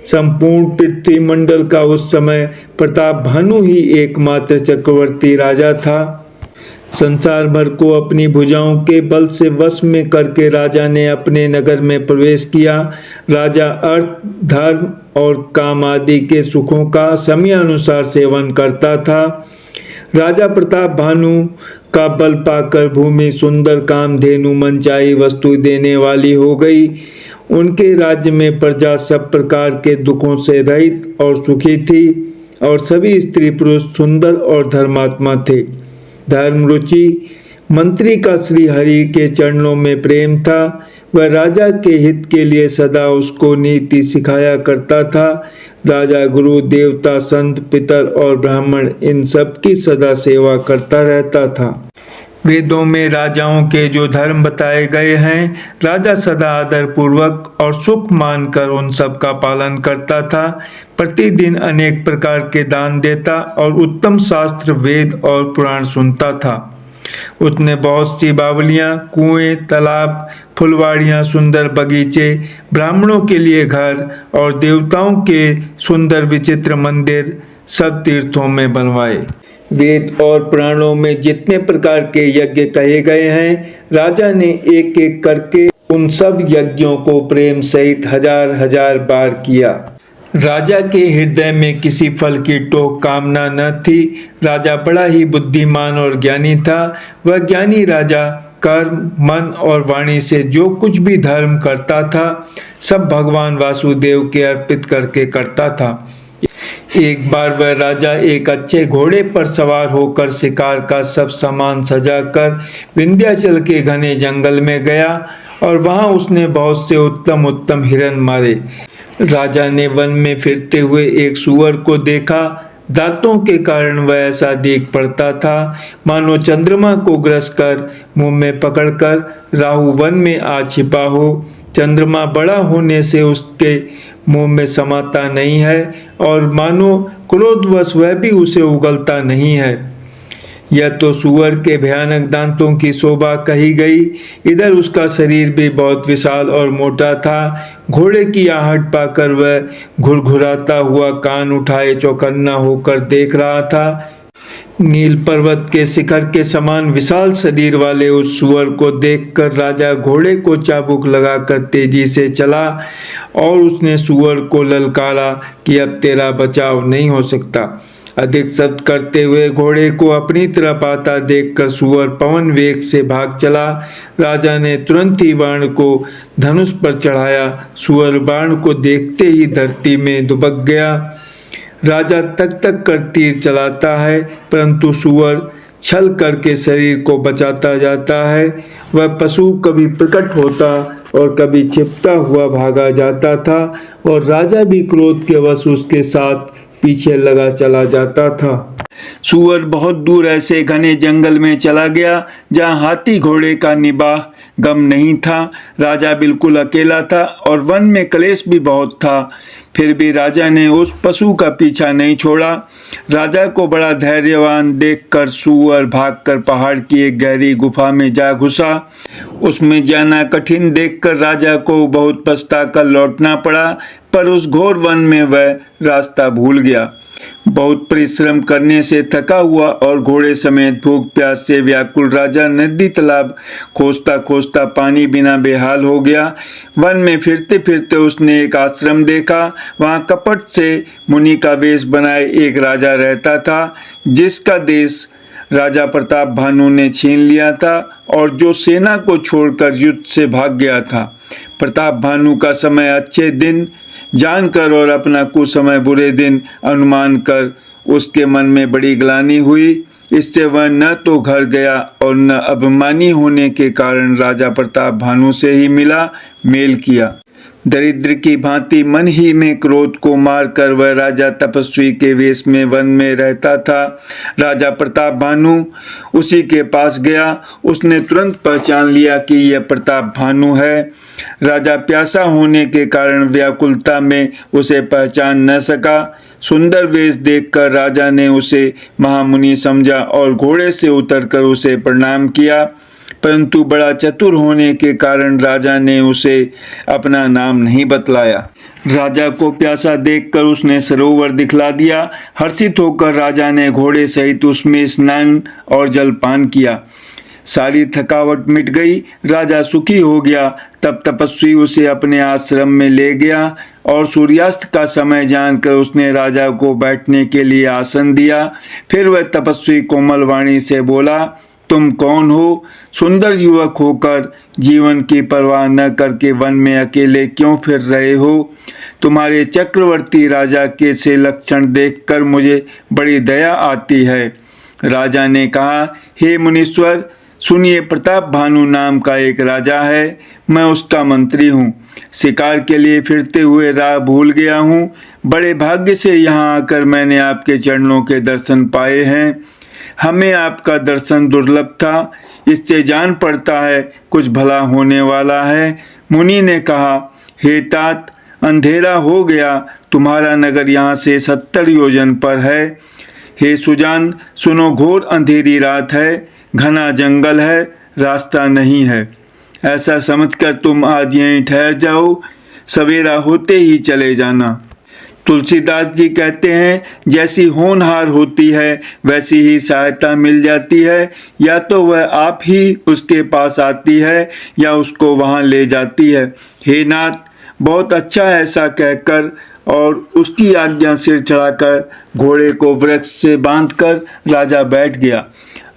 संपूर्ण पृथ्वी मंडल का उस समय प्रताप भानु ही एकमात्र चक्रवर्ती राजा था। संसार भर को अपनी भुजाओं के बल से वश में करके राजा ने अपने नगर में प्रवेश किया। राजा अर्थ, धर्म और काम आदि के सुखों का समयानुसार सेवन करता था। राजा प्रताप भानु का बल पाकर भूमि सुंदर कामधेनु मनचाही वस्तु देने वाली हो गई। उनके राज्य में प्रजा सब प्रकार के दुखों से रहित और सुखी थी और सभी स्त्री पुरुष सुंदर और धर्मात्मा थे। धर्मरुचि मंत्री का श्री हरि के चरणों में प्रेम था। वह राजा के हित के लिए सदा उसको नीति सिखाया करता था। राजा गुरु देवता संत पितर और ब्राह्मण इन सब की सदा सेवा करता रहता था। वेदों में राजाओं के जो धर्म बताए गए हैं, राजा सदा आदर पूर्वक और सुख मानकर उन सब का पालन करता था। प्रतिदिन अनेक प्रकार के दान देता और उत्तम शास्त्र वेद और पुराण सुनता था। उसने बहुत सी बावलियाँ, कुएं, तालाब, फुलवाड़ियाँ, सुंदर बगीचे, ब्राह्मणों के लिए घर और देवताओं के सुंदर विचित्र मंदिर सब तीर्थों में बनवाए। वेद और पुराणों में जितने प्रकार के यज्ञ कहे गए हैं, राजा ने एक एक करके उन सब यज्ञों को प्रेम सहित हजार हजार बार किया। राजा के हृदय में किसी फल की टोक कामना न थी। राजा बड़ा ही बुद्धिमान और ज्ञानी था। वह ज्ञानी राजा कर्म, मन और वाणी से जो कुछ भी धर्म करता था, सब भगवान वासुदेव के अर्पित करके करता था। एक बार वह राजा एक अच्छे घोड़े पर सवार होकर शिकार का सब सामान सजाकर विंध्याचल के घने जंगल में गया और वहां उसने बहुत से उत्तम उत्तम हिरण मारे। राजा ने वन में फिरते हुए एक सूअर को देखा। दांतों के कारण वह ऐसा दिख पड़ता था मानो चंद्रमा को ग्रस कर मुंह में पकड़कर राहु वन में आ छिपा हो। चंद्रमा बड़ा होने से उसके मुंह में समाता नहीं है और मानो क्रोधवश वह भी उसे उगलता नहीं है। यह तो सूअर के भयानक दांतों की शोभा कही गई। इधर उसका शरीर भी बहुत विशाल और मोटा था। घोड़े की आहट पाकर वह घुरघुराता हुआ कान उठाए चौकन्ना होकर देख रहा था। नील पर्वत के शिखर के समान विशाल शरीर वाले उस सूअर को देखकर राजा घोड़े को चाबुक लगाकर तेजी से चला और उसने सूअर को ललकारा कि अब तेरा बचाव नहीं हो सकता। अधिक शब्द करते हुए घोड़े को अपनी तरफ आता देखकर सूअर पवन वेग से भाग चला। राजा ने तुरंत ही बाण को धनुष पर चढ़ाया। सूअर बाण को देखते ही धरती में दुबक गया। राजा तक तक कर तीर चलाता है, परंतु सूअर छल करके शरीर को बचाता जाता है। वह पशु कभी प्रकट होता और कभी छिपता हुआ भागा जाता था और राजा भी क्रोध के वश उसके साथ पीछे लगा चला जाता था। सूअर बहुत दूर ऐसे घने जंगल में चला गया जहाँ हाथी घोड़े का निबाह गम नहीं था। राजा बिल्कुल अकेला था और वन में क्लेश भी बहुत था। फिर भी राजा ने उस पशु का पीछा नहीं छोड़ा। राजा को बड़ा धैर्यवान देखकर सूअर भागकर पहाड़ की एक गहरी गुफा में जा घुसा। उसमें जाना कठिन देखकर राजा को बहुत पछताकर लौटना पड़ा, पर उस घोर वन में वह रास्ता भूल गया। बहुत परिश्रम करने से थका हुआ और घोड़े समेत भूख प्यास से व्याकुल राजा नदी तालाब खोजता खोजता पानी बिना बेहाल हो गया। वन में फिरते फिरते उसने एक आश्रम देखा। वहाँ कपट से मुनि का वेश बनाए एक राजा रहता था, जिसका देश राजा प्रताप भानु ने छीन लिया था और जो सेना को छोड़कर युद्ध से भाग गया था। प्रताप भानु का समय अच्छे दिन जानकर और अपना कुसमय बुरे दिन अनुमान कर उसके मन में बड़ी ग्लानि हुई। इससे वह न तो घर गया और न अभिमानी होने के कारण राजा प्रताप भानु से ही मिला मेल किया। दरिद्र की भांति मन ही में क्रोध को मारकर वह राजा तपस्वी के वेश में वन में रहता था। राजा प्रताप भानु उसी के पास गया। उसने तुरंत पहचान लिया कि यह प्रताप भानु है। राजा प्यासा होने के कारण व्याकुलता में उसे पहचान न सका। सुंदर वेश देखकर राजा ने उसे महामुनि समझा और घोड़े से उतरकर उसे प्रणाम किया, परंतु बड़ा चतुर होने के कारण राजा ने उसे अपना नाम नहीं बतलाया। राजा को प्यासा देखकर उसने सरोवर दिखला दिया। हर्षित होकर राजा ने घोड़े सहित उसमें स्नान और जलपान किया। सारी थकावट मिट गई। राजा सुखी हो गया। तब तपस्वी उसे अपने आश्रम में ले गया और सूर्यास्त का समय जानकर उसने राजा को बैठने के लिए आसन दिया। फिर वह तपस्वी कोमल वाणी से बोला, तुम कौन हो? सुंदर युवक होकर जीवन की परवाह न करके वन में अकेले क्यों फिर रहे हो? तुम्हारे चक्रवर्ती राजा के से लक्षण देखकर मुझे बड़ी दया आती है। राजा ने कहा, हे मुनीश्वर, सुनिए, प्रताप भानु नाम का एक राजा है। मैं उसका मंत्री हूँ। शिकार के लिए फिरते हुए राह भूल गया हूँ। बड़े भाग्य से यहाँ आकर मैंने आपके चरणों के दर्शन पाए हैं। हमें आपका दर्शन दुर्लभ था। इससे जान पड़ता है कुछ भला होने वाला है। मुनि ने कहा, हे तात, अंधेरा हो गया। तुम्हारा नगर यहाँ से 70 योजन पर है। हे सुजान, सुनो, घोर अंधेरी रात है, घना जंगल है, रास्ता नहीं है। ऐसा समझकर तुम आज यहीं ठहर जाओ, सवेरा होते ही चले जाना। तुलसीदास जी कहते हैं, जैसी होनहार होती है वैसी ही सहायता मिल जाती है। या तो वह आप ही उसके पास आती है या उसको वहाँ ले जाती है। हे नाथ, बहुत अच्छा, ऐसा कहकर और उसकी आज्ञा सिर चढ़ाकर घोड़े को वृक्ष से बांधकर राजा बैठ गया।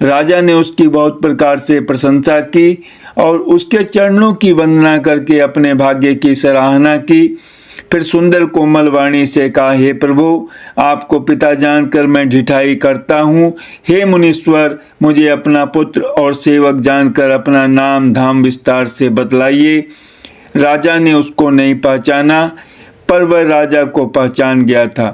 राजा ने उसकी बहुत प्रकार से प्रशंसा की और उसके चरणों की वंदना करके अपने भाग्य की सराहना की। फिर सुंदर कोमल वाणी से कहा, हे प्रभु, आपको पिता जानकर मैं ढिठाई करता हूँ। हे मुनीश्वर, मुझे अपना पुत्र और सेवक जानकर अपना नाम धाम विस्तार से बतलाइए। राजा ने उसको नहीं पहचाना, पर वह राजा को पहचान गया था।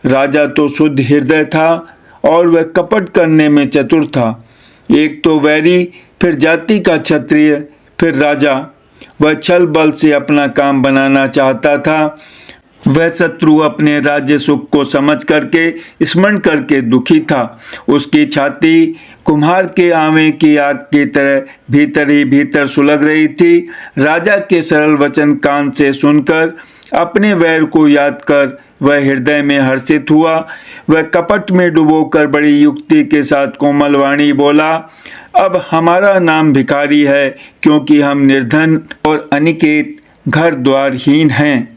राजा तो शुद्ध हृदय था और वह कपट करने में चतुर था। एक तो वैरी, फिर जाति का क्षत्रिय, फिर राजा। वह छल बल से अपना काम बनाना चाहता था। वह शत्रु अपने राज्य सुख को समझ करके स्मरण करके दुखी था। उसकी छाती कुम्हार के आंवे की आग की तरह भीतर ही भीतर सुलग रही थी। राजा के सरल वचन कान से सुनकर अपने वैर को याद कर वह हृदय में हर्षित हुआ। वह कपट में डुबोकर बड़ी युक्ति के साथ कोमल वाणी बोला, अब हमारा नाम भिखारी है, क्योंकि हम निर्धन और अनिकेत घर द्वारहीन हैं।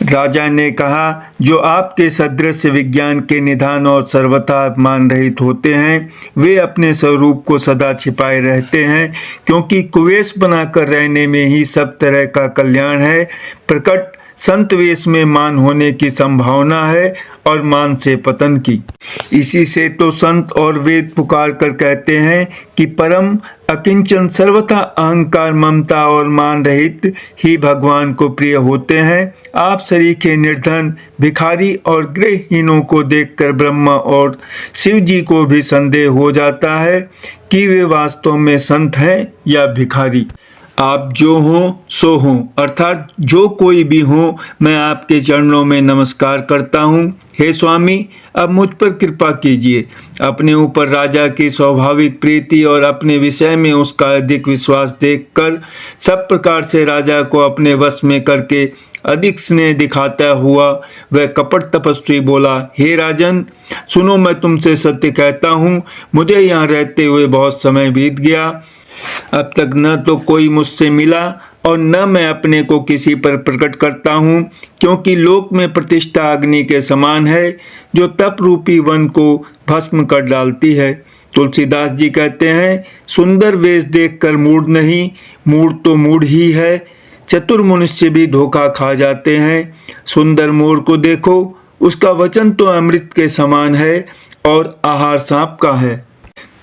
राजा ने कहा, जो आपके सदृश विज्ञान के निधान और सर्वथा अपमान रहित होते हैं, वे अपने स्वरूप को सदा छिपाए रहते हैं, क्योंकि कुवेश बनाकर रहने में ही सब तरह का कल्याण है। प्रकट संत वेश में मान होने की संभावना है और मान से पतन की। इसी से तो संत और वेद पुकार कर कहते हैं कि परम अकिंचन सर्वथा अहंकार ममता और मान रहित ही भगवान को प्रिय होते हैं। आप सरीखे निर्धन भिखारी और गृहहीनों को देखकर ब्रह्मा और शिव जी को भी संदेह हो जाता है कि वे वास्तव में संत हैं या भिखारी। आप जो हो सो हो, अर्थात जो कोई भी हो, मैं आपके चरणों में नमस्कार करता हूँ। हे स्वामी, अब मुझ पर कृपा कीजिए। अपने ऊपर राजा की स्वाभाविक प्रीति और अपने विषय में उसका अधिक विश्वास देखकर सब प्रकार से राजा को अपने वश में करके अधिक स्नेह दिखाता हुआ वह कपट तपस्वी बोला, हे राजन, सुनो, मैं तुमसे सत्य कहता हूँ, मुझे यहाँ रहते हुए बहुत समय बीत गया। अब तक न तो कोई मुझसे मिला और न मैं अपने को किसी पर प्रकट करता हूँ, क्योंकि लोक में प्रतिष्ठा अग्नि के समान है, जो तप रूपी वन को भस्म कर डालती है। तुलसीदास जी कहते हैं, सुंदर वेश देखकर मूढ़ नहीं, मूढ़ तो मूढ़ ही है। चतुर मनुष्य भी धोखा खा जाते हैं। सुंदर मोर को देखो, उसका वचन तो अमृत के समान है और आहार सांप का है।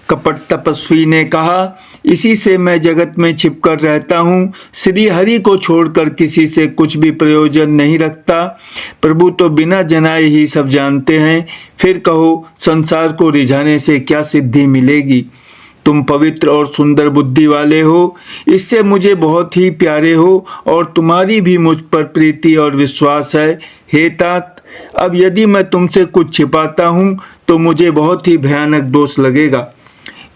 कपट तपस्वी ने कहा, इसी से मैं जगत में छिपकर रहता हूँ। श्री हरि को छोड़कर किसी से कुछ भी प्रयोजन नहीं रखता। प्रभु तो बिना जनाए ही सब जानते हैं। फिर कहो, संसार को रिझाने से क्या सिद्धि मिलेगी। तुम पवित्र और सुंदर बुद्धि वाले हो, इससे मुझे बहुत ही प्यारे हो और तुम्हारी भी मुझ पर प्रीति और विश्वास है। हे तात, अब यदि मैं तुमसे कुछ छिपाता हूँ तो मुझे बहुत ही भयानक दोष लगेगा।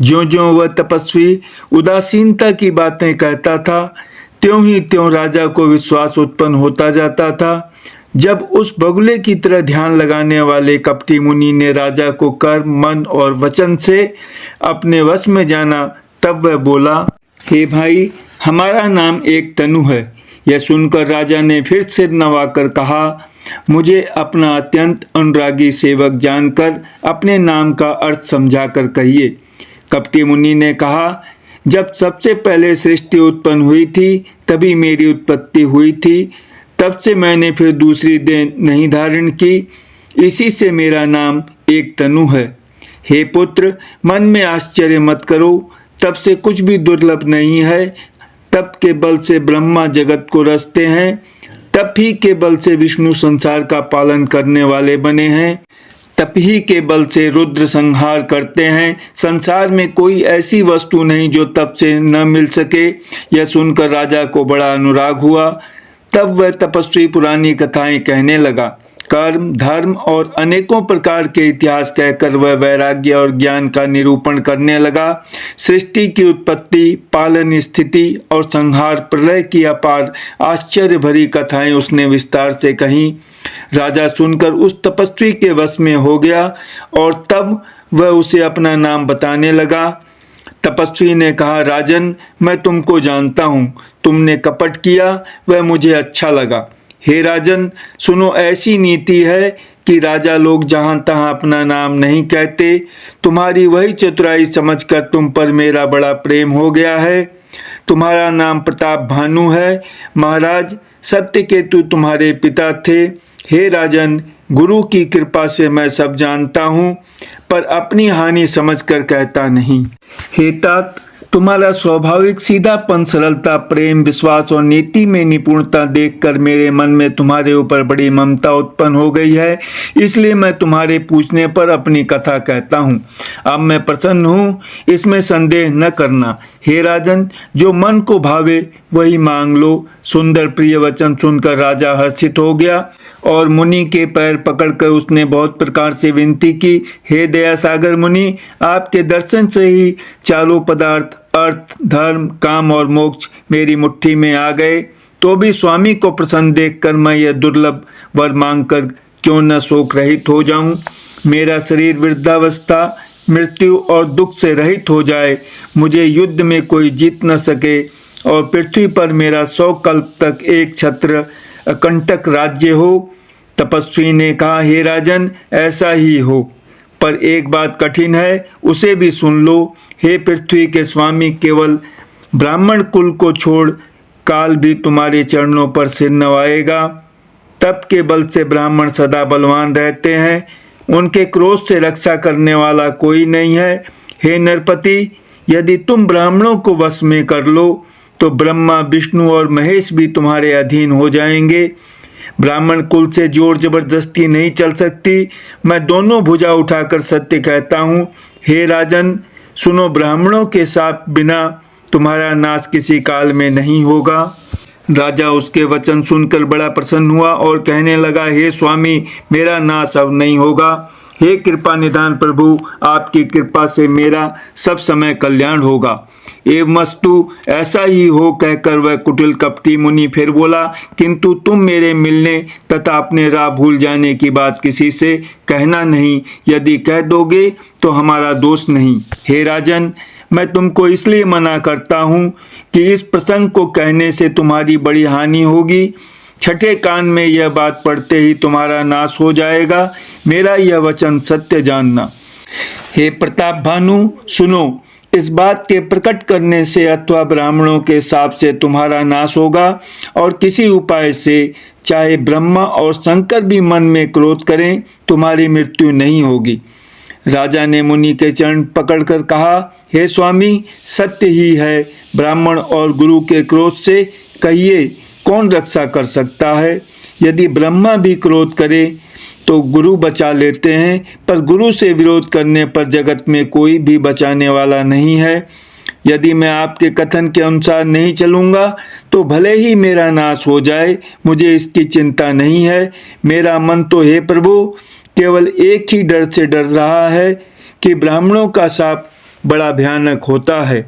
ज्यों-ज्यों वह तपस्वी उदासीनता की बातें कहता था, त्यों ही त्यों राजा को विश्वास उत्पन्न होता जाता था। जब उस बगुले की तरह ध्यान लगाने वाले कपटी मुनि ने राजा को कर्म, मन और वचन से अपने वश में जाना, तब वह बोला, हे भाई, हमारा नाम एक तनु है। यह सुनकर राजा ने फिर सिर नवाकर कहा, मुझे अपना अत्यंत अनुरागी सेवक जानकर अपने नाम का अर्थ समझाकर कहिए। कपटी मुनि ने कहा, जब सबसे पहले सृष्टि उत्पन्न हुई थी तभी मेरी उत्पत्ति हुई थी। तब से मैंने फिर दूसरी देह नहीं धारण की, इसी से मेरा नाम एक तनु है। हे पुत्र, मन में आश्चर्य मत करो, तब से कुछ भी दुर्लभ नहीं है। तप के बल से ब्रह्मा जगत को रचते हैं, तप ही के बल से विष्णु संसार का पालन करने वाले बने हैं, तप ही के बल से रुद्र संहार करते हैं। संसार में कोई ऐसी वस्तु नहीं जो तप से न मिल सके। यह सुनकर राजा को बड़ा अनुराग हुआ। तब वह तपस्वी पुरानी कथाएं कहने लगा। कर्म, धर्म और अनेकों प्रकार के इतिहास कहकर वह वैराग्य और ज्ञान का निरूपण करने लगा। सृष्टि की उत्पत्ति, पालन, स्थिति और संहार, प्रलय की अपार आश्चर्य भरी कथाएं उसने विस्तार से कहीं। राजा सुनकर उस तपस्वी के वश में हो गया और तब वह उसे अपना नाम बताने लगा। तपस्वी ने कहा, राजन, मैं तुमको जानता हूँ। तुमने कपट किया, वह मुझे अच्छा लगा। हे राजन, सुनो, ऐसी नीति है कि राजा लोग जहाँ तहाँ अपना नाम नहीं कहते। तुम्हारी वही चतुराई समझकर तुम पर मेरा बड़ा प्रेम हो गया है। तुम्हारा नाम प्रताप भानु है। महाराज, सत्यकेतु तुम्हारे पिता थे। हे राजन, गुरु की कृपा से मैं सब जानता हूँ, पर अपनी हानि समझकर कहता नहीं। हे तात, तुम्हारा स्वाभाविक सीधापन, सरलता, प्रेम, विश्वास और नीति में निपुणता देखकर मेरे मन में तुम्हारे ऊपर बड़ी ममता उत्पन्न हो गई है। इसलिए मैं तुम्हारे पूछने पर अपनी कथा कहता हूँ। अब मैं प्रसन्न हूँ, इसमें संदेह न करना। हे राजन, जो मन को भावे वही मांग लो। सुंदर प्रिय वचन सुनकर राजा हर्षित हो गया और मुनि के पैर पकड़कर उसने बहुत प्रकार से विनती की। हे दया सागर मुनि, आपके दर्शन से ही चारों पदार्थ, अर्थ, धर्म, काम और मोक्ष मेरी मुट्ठी में आ गए। तो भी स्वामी को प्रसन्न देखकर मैं यह दुर्लभ वर मांगकर क्यों न शोक रहित हो जाऊं। मेरा शरीर वृद्धावस्था, मृत्यु और दुख से रहित हो जाए, मुझे युद्ध में कोई जीत न सके और पृथ्वी पर मेरा 100 कल्प तक एक छत्र अकंटक राज्य हो। तपस्वी ने कहा, हे राजन, ऐसा ही हो, पर एक बात कठिन है, उसे भी सुन लो। हे पृथ्वी के स्वामी, केवल ब्राह्मण कुल को छोड़ काल भी तुम्हारे चरणों पर सिर नवाएगा। तप के बल से ब्राह्मण सदा बलवान रहते हैं, उनके क्रोध से रक्षा करने वाला कोई नहीं है। हे नरपति, यदि तुम ब्राह्मणों को वश में कर लो तो ब्रह्मा, विष्णु और महेश भी तुम्हारे अधीन हो जाएंगे। ब्राह्मण कुल से जोर जबरदस्ती नहीं चल सकती। मैं दोनों भुजा उठाकर सत्य कहता हूँ। हे राजन, सुनो, ब्राह्मणों के साथ बिना तुम्हारा नाश किसी काल में नहीं होगा। राजा उसके वचन सुनकर बड़ा प्रसन्न हुआ और कहने लगा, हे स्वामी, मेरा नाश अब नहीं होगा। हे कृपा निधान प्रभु, आपकी कृपा से मेरा सब समय कल्याण होगा। एवमस्तु, ऐसा ही हो कहकर वह कुटिल कपटी मुनि फिर बोला, किंतु तुम मेरे मिलने तथा अपने राह भूल जाने की बात किसी से कहना नहीं। यदि कह दोगे तो हमारा दोष नहीं। हे राजन, मैं तुमको इसलिए मना करता हूँ कि इस प्रसंग को कहने से तुम्हारी बड़ी हानि होगी। छठे कान में यह बात पढ़ते ही तुम्हारा नाश हो जाएगा। मेरा यह वचन सत्य जानना। हे प्रताप भानु, सुनो, इस बात के प्रकट करने से अथवा ब्राह्मणों के शाप से तुम्हारा नाश होगा, और किसी उपाय से चाहे ब्रह्मा और शंकर भी मन में क्रोध करें, तुम्हारी मृत्यु नहीं होगी। राजा ने मुनि के चरण पकड़कर कहा, हे स्वामी, सत्य ही है, ब्राह्मण और गुरु के क्रोध से कहिए कौन रक्षा कर सकता है। यदि ब्रह्मा भी क्रोध करे तो गुरु बचा लेते हैं, पर गुरु से विरोध करने पर जगत में कोई भी बचाने वाला नहीं है। यदि मैं आपके कथन के अनुसार नहीं चलूँगा तो भले ही मेरा नाश हो जाए, मुझे इसकी चिंता नहीं है। मेरा मन तो हे प्रभु केवल एक ही डर से डर रहा है कि ब्राह्मणों का शाप बड़ा भयानक होता है।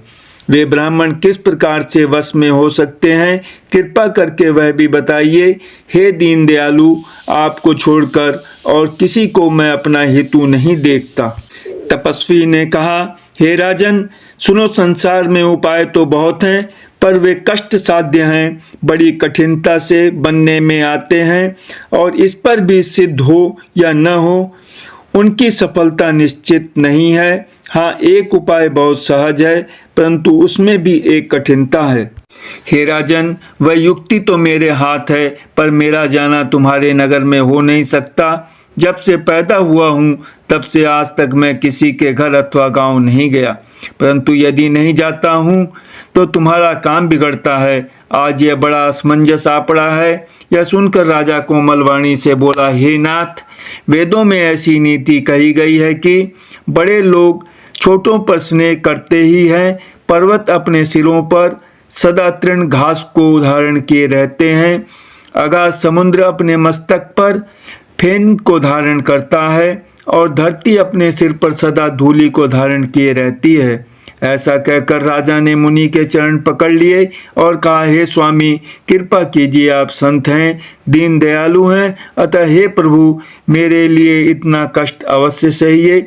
वे ब्राह्मण किस प्रकार से वश में हो सकते हैं, कृपा करके वह भी बताइए। हे दीन दयालु, आपको छोड़कर और किसी को मैं अपना हेतु नहीं देखता। तपस्वी ने कहा, हे राजन, सुनो, संसार में उपाय तो बहुत हैं, पर वे कष्ट साध्य हैं, बड़ी कठिनता से बनने में आते हैं, और इस पर भी सिद्ध हो या न हो उनकी सफलता निश्चित नहीं है। हाँ, एक उपाय बहुत सहज है, परंतु उसमें भी एक कठिनता है। हे राजन, वह युक्ति तो मेरे हाथ है, पर मेरा जाना तुम्हारे नगर में हो नहीं सकता। जब से पैदा हुआ हूँ तब से आज तक मैं किसी के घर अथवा गांव नहीं गया, परंतु यदि नहीं जाता हूँ तो तुम्हारा काम बिगड़ता है। आज यह बड़ा असमंजस आ पड़ा है। यह सुनकर राजा कोमल वाणी से बोला, हे नाथ, वेदों में ऐसी नीति कही गई है कि बड़े लोग छोटों पर स्नेह करते ही हैं। पर्वत अपने सिरों पर सदा तृण घास को धारण किए रहते हैं। अगाध समुद्र अपने मस्तक पर फेन को धारण करता है, और धरती अपने सिर पर सदा धूलि को धारण किए रहती है। ऐसा कहकर राजा ने मुनि के चरण पकड़ लिए और कहा, हे स्वामी, कृपा कीजिए, आप संत हैं, दीन दयालु हैं, अतः हे प्रभु, मेरे लिए इतना कष्ट अवश्य सहिए।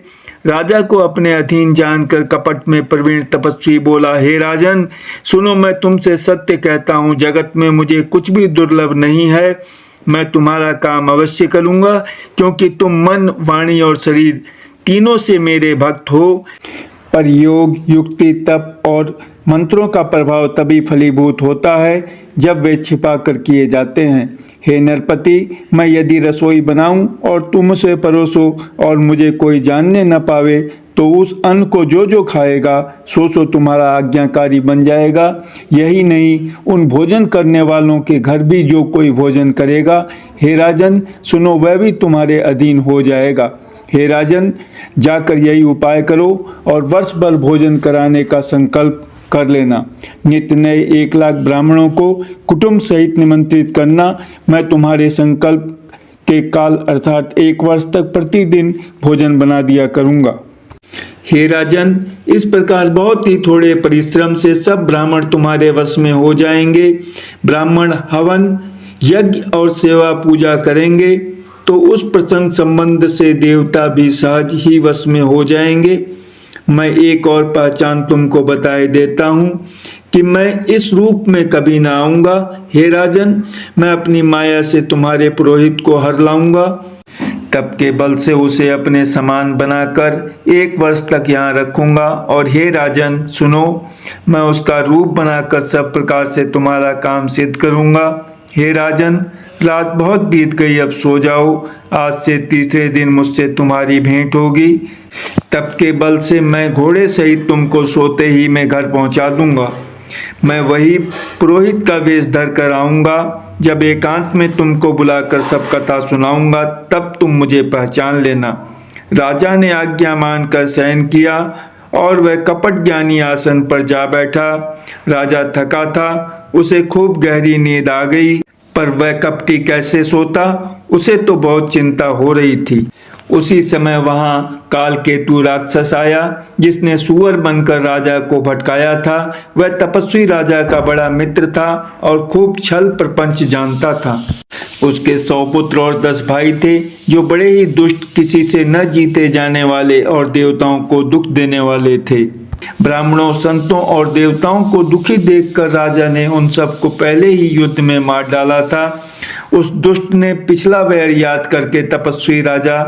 राजा को अपने अधीन जानकर कपट में प्रवीण तपस्वी बोला, हे राजन, सुनो, मैं तुमसे सत्य कहता हूँ, जगत में मुझे कुछ भी दुर्लभ नहीं है। मैं तुम्हारा काम अवश्य करूँगा, क्योंकि तुम मन, वाणी और शरीर तीनों से मेरे भक्त हो। पर योग, युक्ति, तप और मंत्रों का प्रभाव तभी फलीभूत होता है जब वे छिपा कर किए जाते हैं। हे नरपति, मैं यदि रसोई बनाऊं और तुम उसे परोसो और मुझे कोई जानने न पावे, तो उस अन्न को जो जो खाएगा सो तुम्हारा आज्ञाकारी बन जाएगा। यही नहीं, उन भोजन करने वालों के घर भी जो कोई भोजन करेगा, हे राजन, सुनो, वह भी तुम्हारे अधीन हो जाएगा। हे राजन, जाकर यही उपाय करो और वर्ष भर भोजन कराने का संकल्प कर लेना। नित्य नए 1 लाख ब्राह्मणों को कुटुंब सहित निमंत्रित करना। मैं तुम्हारे संकल्प के काल अर्थात 1 वर्ष तक प्रतिदिन भोजन बना दिया करूँगा। हे राजन, इस प्रकार बहुत ही थोड़े परिश्रम से सब ब्राह्मण तुम्हारे वश में हो जाएंगे। ब्राह्मण हवन, यज्ञ और सेवा पूजा करेंगे तो उस प्रसंग संबंध से देवता भी सहज ही वश में हो जाएंगे। मैं एक और पहचान तुमको बताए देता हूँ कि मैं इस रूप में कभी ना आऊँगा। हे राजन, मैं अपनी माया से तुम्हारे पुरोहित को हर लाऊंगा, तप के बल से उसे अपने समान बनाकर 1 वर्ष तक यहाँ रखूंगा। और हे राजन, सुनो, मैं उसका रूप बनाकर सब प्रकार से तुम्हारा काम सिद्ध करूंगा। हे राजन, रात बहुत बीत गई, अब सो जाओ। आज से तीसरे दिन मुझसे तुम्हारी भेंट होगी। तप के बल से मैं घोड़े सहित तुमको सोते ही मैं घर पहुंचा दूंगा। मैं वही पुरोहित का वेश धर कर आऊँगा। जब एकांत में तुमको बुलाकर सब कथा सुनाऊंगा, तब तुम मुझे पहचान लेना। राजा ने आज्ञा मानकर शयन किया और वह कपट ज्ञानी आसन पर जा बैठा। राजा थका था, उसे खूब गहरी नींद आ गई, पर वह कपटी कैसे सोता, उसे तो बहुत चिंता हो रही थी। उसी समय वहां कालकेतु राक्षस आया, जिसने सुअर बनकर राजा को भटकाया था। वह तपस्वी राजा का बड़ा मित्र था और खूब छल प्रपंच जानता था। उसके 100 पुत्र और 10 भाई थे, जो बड़े ही दुष्ट, किसी से न जीते जाने वाले और देवताओं को दुख देने वाले थे। ब्राह्मणों, संतों और देवताओं को दुखी देखकर राजा ने उन सबको पहले ही युद्ध में मार डाला था। उस दुष्ट ने पिछला वैर याद करके तपस्वी राजा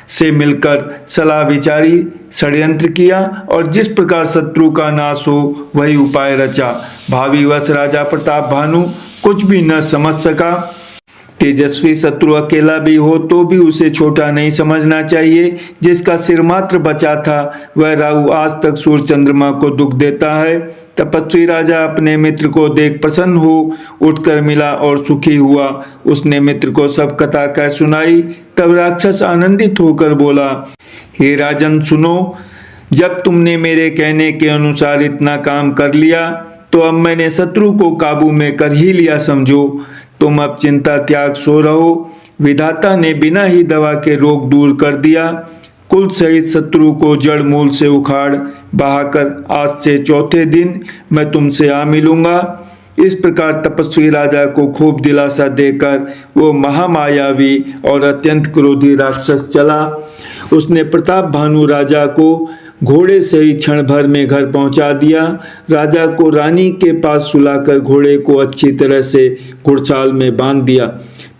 से मिलकर सलाह विचारी, षड्यंत्र किया और जिस प्रकार शत्रु का नाश हो वही उपाय रचा। भाविवश राजा प्रताप भानु कुछ भी न समझ सका। तेजस्वी शत्रु अकेला भी हो तो भी उसे छोटा नहीं समझना चाहिए। जिसका सिर मात्र बचा था वह राहु आज तक सूर्य चंद्रमा को दुख देता है। तपस्वी राजा अपने मित्र को देख प्रसन्न हो उठकर मिला और सुखी हुआ। उसने मित्र को सब कथा कह सुनाई। तब राक्षस आनंदित होकर बोला, हे राजन सुनो, जब तुमने मेरे कहने के अनुसार इतना काम कर लिया तो अब मैंने शत्रु को काबू में कर ही लिया समझो। तुम अब चिंता त्याग सो रहो। विधाता ने बिना ही दवा के रोग दूर कर दिया। कुल सहित शत्रु को जड़ मूल से उखाड़ बहाकर आज से चौथे दिन मैं तुमसे आ मिलूंगा। इस प्रकार तपस्वी राजा को खूब दिलासा देकर वो महामायावी और अत्यंत क्रोधी राक्षस चला। उसने प्रताप भानु राजा को घोड़े से ही क्षण भर में घर पहुंचा दिया। राजा को रानी के पास सुलाकर घोड़े को अच्छी तरह से घुड़साल में बांध दिया।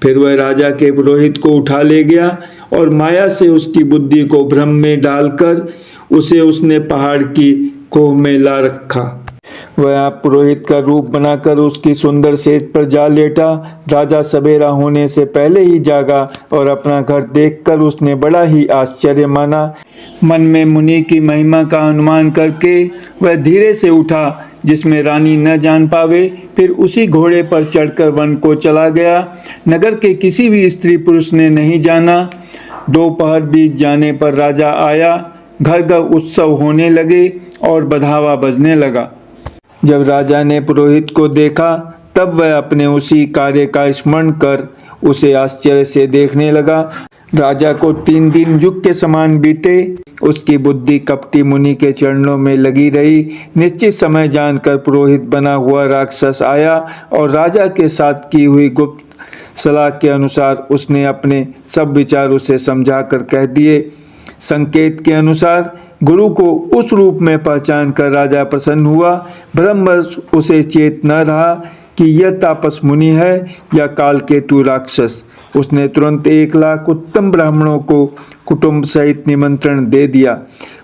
फिर वह राजा के पुरोहित को उठा ले गया और माया से उसकी बुद्धि को भ्रम में डालकर उसे उसने पहाड़ की कोह में ला रखा। वह पुरोहित का रूप बनाकर उसकी सुंदर सेज पर जा लेटा। राजा सवेरा होने से पहले ही जागा और अपना घर देखकर उसने बड़ा ही आश्चर्य माना। मन में मुनि की महिमा का अनुमान करके वह धीरे से उठा जिसमें रानी न जान पावे। फिर उसी घोड़े पर चढ़कर वन को चला गया। नगर के किसी भी स्त्री पुरुष ने नहीं जाना। दोपहर बीत जाने पर राजा आया। घर घर उत्सव होने लगे और बधावा बजने लगा। जब राजा ने पुरोहित को देखा तब वह अपने उसी कार्य का स्मरण कर उसे आश्चर्य से देखने लगा। राजा को 3 दिन युग के समान बीते। उसकी बुद्धि कपटी मुनि के चरणों में लगी रही। निश्चित समय जानकर पुरोहित बना हुआ राक्षस आया और राजा के साथ की हुई गुप्त सलाह के अनुसार उसने अपने सब विचार उसे समझाकर कह दिए। संकेत के अनुसार गुरु को उस रूप में पहचान कर राजा प्रसन्न हुआ। ब्रह्मवश उसे चेत न रहा कि यह तापस मुनि है या कालकेतु राक्षस। उसने तुरंत 1 लाख उत्तम ब्राह्मणों को कुटुंब सहित निमंत्रण दे दिया।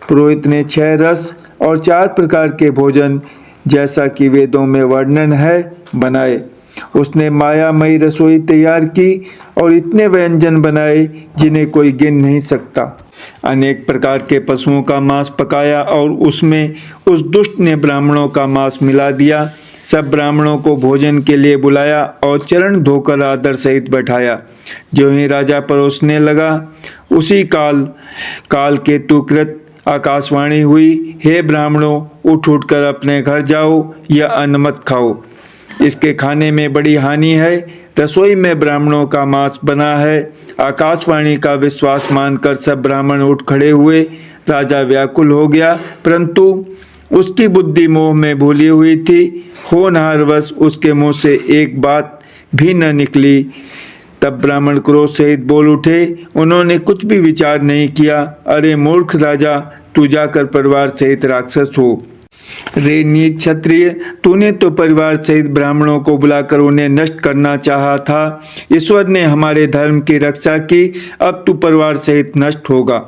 पुरोहित ने 6 रस और 4 प्रकार के भोजन जैसा कि वेदों में वर्णन है बनाए। उसने मायामयी रसोई तैयार की और इतने व्यंजन बनाए जिन्हें कोई गिन नहीं सकता। अनेक प्रकार के पशुओं का मांस पकाया और उसमें उस दुष्ट ने ब्राह्मणों का मांस मिला दिया। सब ब्राह्मणों को भोजन के लिए बुलाया और चरण धोकर आदर सहित बैठाया। जो ही राजा परोसने लगा उसी काल केतुकृत आकाशवाणी हुई, हे ब्राह्मणों, उठ उठकर अपने घर जाओ, यह अन्न मत खाओ, इसके खाने में बड़ी हानि है। रसोई में ब्राह्मणों का मांस बना है। आकाशवाणी का विश्वास मानकर सब ब्राह्मण उठ खड़े हुए। राजा व्याकुल हो गया, परंतु उसकी बुद्धि मोह में भूली हुई थी। होनहारवश उसके मुंह से एक बात भी न निकली। तब ब्राह्मण क्रोध सहित बोल उठे। उन्होंने कुछ भी विचार नहीं किया। अरे मूर्ख राजा, तू जाकर परिवार सहित राक्षस हो। रे नीच क्षत्रिय, तूने तो परिवार सहित ब्राह्मणों को बुलाकर उन्हें नष्ट करना चाहा था। ईश्वर ने हमारे धर्म की रक्षा की, अब तू परिवार सहित नष्ट होगा।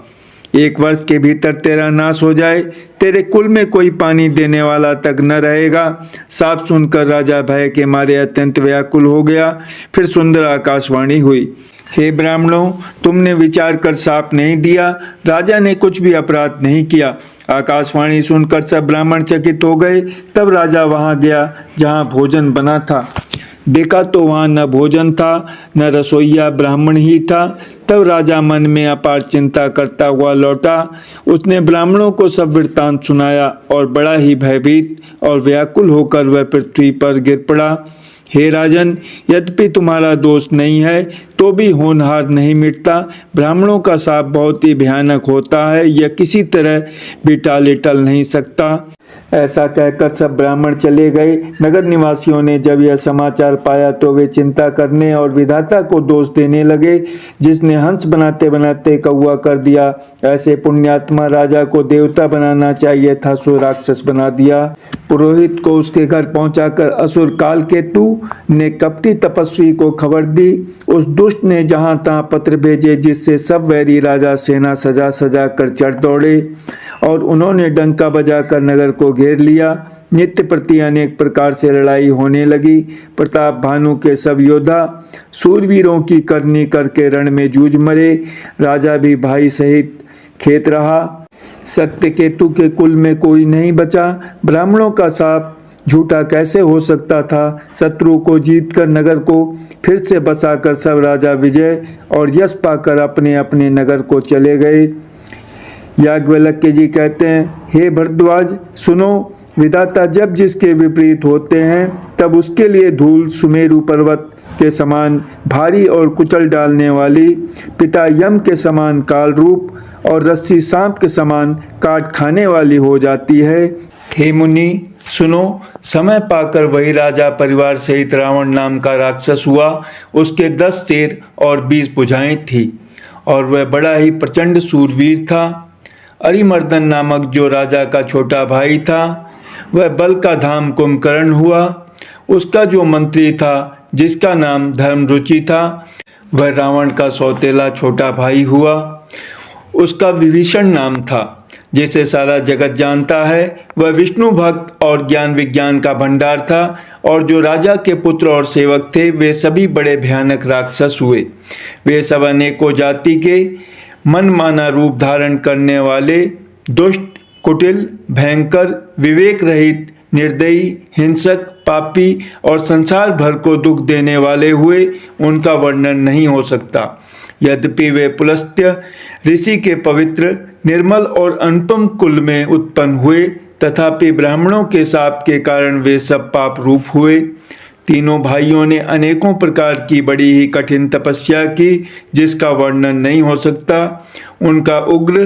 1 वर्ष के भीतर तेरा नाश हो जाए। तेरे कुल में कोई पानी देने वाला तक न रहेगा। साफ सुनकर राजा भय के मारे अत्यंत व्याकुल हो गया। फिर सुंदर आकाशवाणी हुई, हे ब्राह्मणों, तुमने विचार कर साप नहीं दिया। राजा ने कुछ भी अपराध नहीं किया। आकाशवाणी सुनकर सब ब्राह्मण चकित हो गए। तब राजा वहां गया जहां भोजन बना था। देखा तो वहां न भोजन था न रसोइया ब्राह्मण ही था। तब राजा मन में अपार चिंता करता हुआ लौटा। उसने ब्राह्मणों को सब वृत्तांत सुनाया और बड़ा ही भयभीत और व्याकुल होकर वह पृथ्वी पर गिर पड़ा। हे राजन, यद्यपि तुम्हारा दोष नहीं है तो भी होनहार नहीं मिटता। ब्राह्मणों का शाप बहुत ही भयानक होता है, यह किसी तरह भी टाले टल नहीं सकता। ऐसा कहकर सब ब्राह्मण चले गए। नगर निवासियों ने जब यह समाचार पाया तो वे चिंता करने और विधाता को दोष देने लगे। जिसने हंस बनाते बनाते कौवा कर दिया, ऐसे पुण्यात्मा राजा को देवता बनाना चाहिए था, सो राक्षस बना दिया। पुरोहित को उसके घर पहुंचाकर असुर कालकेतु ने कपटी तपस्वी को खबर दी। उस दुष्ट दुष्ट ने जहाँ तहाँ पत्र भेजे, जिससे सब वैरी राजा सेना सजा सजा कर चढ़ दौड़े और उन्होंने डंका बजाकर नगर को घेर लिया। नित्य प्रति अनेक प्रकार से लड़ाई होने लगी। प्रताप भानु के सब योद्धा सूरवीरों की करनी करके रण में जूझ मरे। राजा भी भाई सहित खेत रहा। सत्यकेतु के कुल में कोई नहीं बचा। ब्राह्मणों का शाप झूठा कैसे हो सकता था। शत्रु को जीतकर नगर को फिर से बसाकर सब राजा विजय और यश पाकर अपने अपने नगर को चले गए। याज्ञवल्क्य जी कहते हैं, हे भरद्वाज सुनो, विधाता जब जिसके विपरीत होते हैं तब उसके लिए धूल सुमेरु पर्वत के समान भारी और कुचल डालने वाली, पिता यम के समान काल रूप और रस्सी सांप के समान काट खाने वाली हो जाती है। हे मुनि सुनो, समय पाकर वही राजा परिवार सहित रावण नाम का राक्षस हुआ। उसके 10 सिर और 20 भुजाएं थी और वह बड़ा ही प्रचंड सूरवीर था। अरिमर्दन नामक जो राजा का छोटा भाई था, वह बल का धाम कुंभकर्ण हुआ। उसका जो मंत्री था, जिसका नाम धर्मरुचि था, वह रावण का सौतेला छोटा भाई हुआ। उसका विभीषण नाम था, जिसे सारा जगत जानता है। वह विष्णु भक्त और ज्ञान विज्ञान का भंडार था। और जो राजा के पुत्र और सेवक थे, वे सभी बड़े भयानक राक्षस हुए। वे सब अनेकों जाति के मनमाना रूप धारण करने वाले, दुष्ट, कुटिल, भयंकर, विवेक रहित, निर्दयी, हिंसक, पापी और संसार भर को दुख देने वाले हुए। उनका वर्णन नहीं हो सकता। यद्यपि वे पुलस्त्य ऋषि के पवित्र, निर्मल और अनुपम कुल में उत्पन्न हुए, तथापि ब्राह्मणों के शाप के कारण वे सब पाप रूप हुए। तीनों भाइयों ने अनेकों प्रकार की बड़ी ही कठिन तपस्या की, जिसका वर्णन नहीं हो सकता। उनका उग्र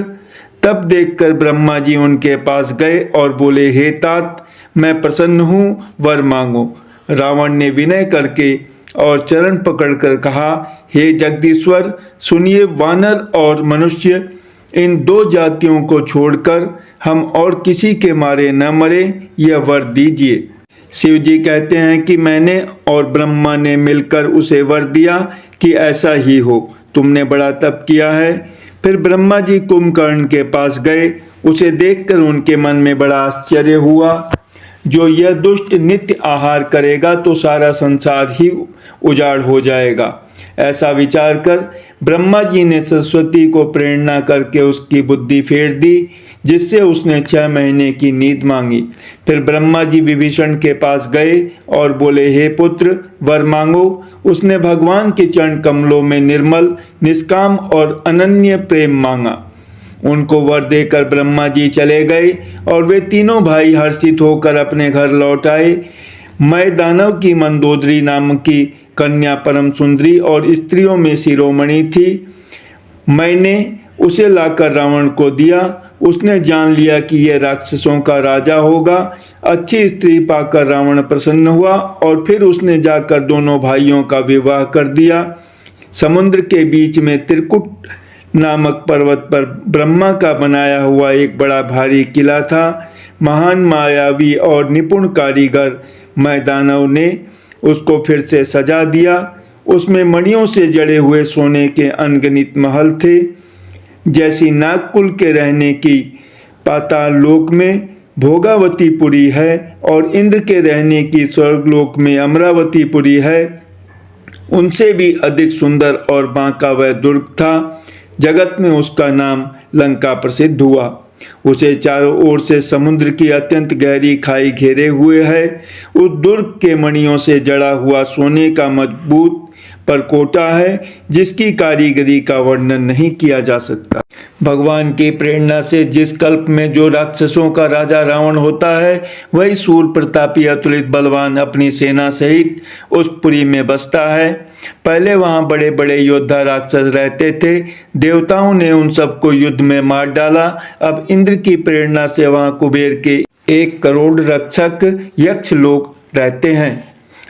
तप देखकर ब्रह्मा जी उनके पास गए और बोले, हे तात, मैं प्रसन्न हूँ, वर मांगो। रावण ने विनय करके और चरण पकड़कर कहा, हे जगदीश्वर सुनिए, वानर और मनुष्य इन 2 जातियों को छोड़कर हम और किसी के मारे न मरे, यह वर दीजिए। शिव जी कहते हैं कि मैंने और ब्रह्मा ने मिलकर उसे वर दिया कि ऐसा ही हो। तुमने बड़ा तप किया है। फिर ब्रह्मा जी कुंभकर्ण के पास गए। उसे देखकर उनके मन में बड़ा आश्चर्य हुआ। जो यह दुष्ट नित्य आहार करेगा तो सारा संसार ही उजाड़ हो जाएगा। ऐसा विचार कर ब्रह्मा जी ने सरस्वती को प्रेरणा करके उसकी बुद्धि फेर दी, जिससे उसने 6 महीने की नींद मांगी। फिर ब्रह्मा जी विभीषण के पास गए और बोले, हे पुत्र, वर मांगो। उसने भगवान के चरण कमलों में निर्मल, निष्काम और अनन्य प्रेम मांगा। उनको वर देकर ब्रह्मा जी चले गए और वे तीनों भाई हर्षित होकर अपने घर लौट आए। मैं दानव की मंदोदरी नाम की कन्या परम सुंदरी और स्त्रियों में शिरोमणि थी। मैंने उसे लाकर रावण को दिया। उसने जान लिया कि यह राक्षसों का राजा होगा। अच्छी स्त्री पाकर रावण प्रसन्न हुआ और फिर उसने जाकर दोनों भाइयों का विवाह कर दिया। समुद्र के बीच में त्रिकुट नामक पर्वत पर ब्रह्मा का बनाया हुआ एक बड़ा भारी किला था। महान मायावी और निपुण कारीगर मैदानव ने उसको फिर से सजा दिया। उसमें मणियों से जड़े हुए सोने के अनगिनत महल थे। जैसी नागकुल के रहने की पाताल लोक में भोगावतीपुरी है और इंद्र के रहने की स्वर्गलोक में अमरावतीपुरी है, उनसे भी अधिक सुंदर और बांका वह दुर्ग था। जगत में उसका नाम लंका प्रसिद्ध हुआ। उसे चारों ओर से समुद्र की अत्यंत गहरी खाई घेरे हुए है। उस दुर्ग के मणियों से जड़ा हुआ सोने का मजबूत परकोटा है, जिसकी कारीगरी का वर्णन नहीं किया जा सकता। भगवान की प्रेरणा से जिस कल्प में जो राक्षसों का राजा रावण होता है, वही सूर प्रतापी अतुलित बलवान अपनी सेना सहित उस पुरी में बसता है। पहले वहां बड़े बड़े योद्धा राक्षस रहते थे। देवताओं ने उन सबको युद्ध में मार डाला। अब इंद्र की प्रेरणा से वहां कुबेर के 1 करोड़ रक्षक यक्ष लोग रहते हैं।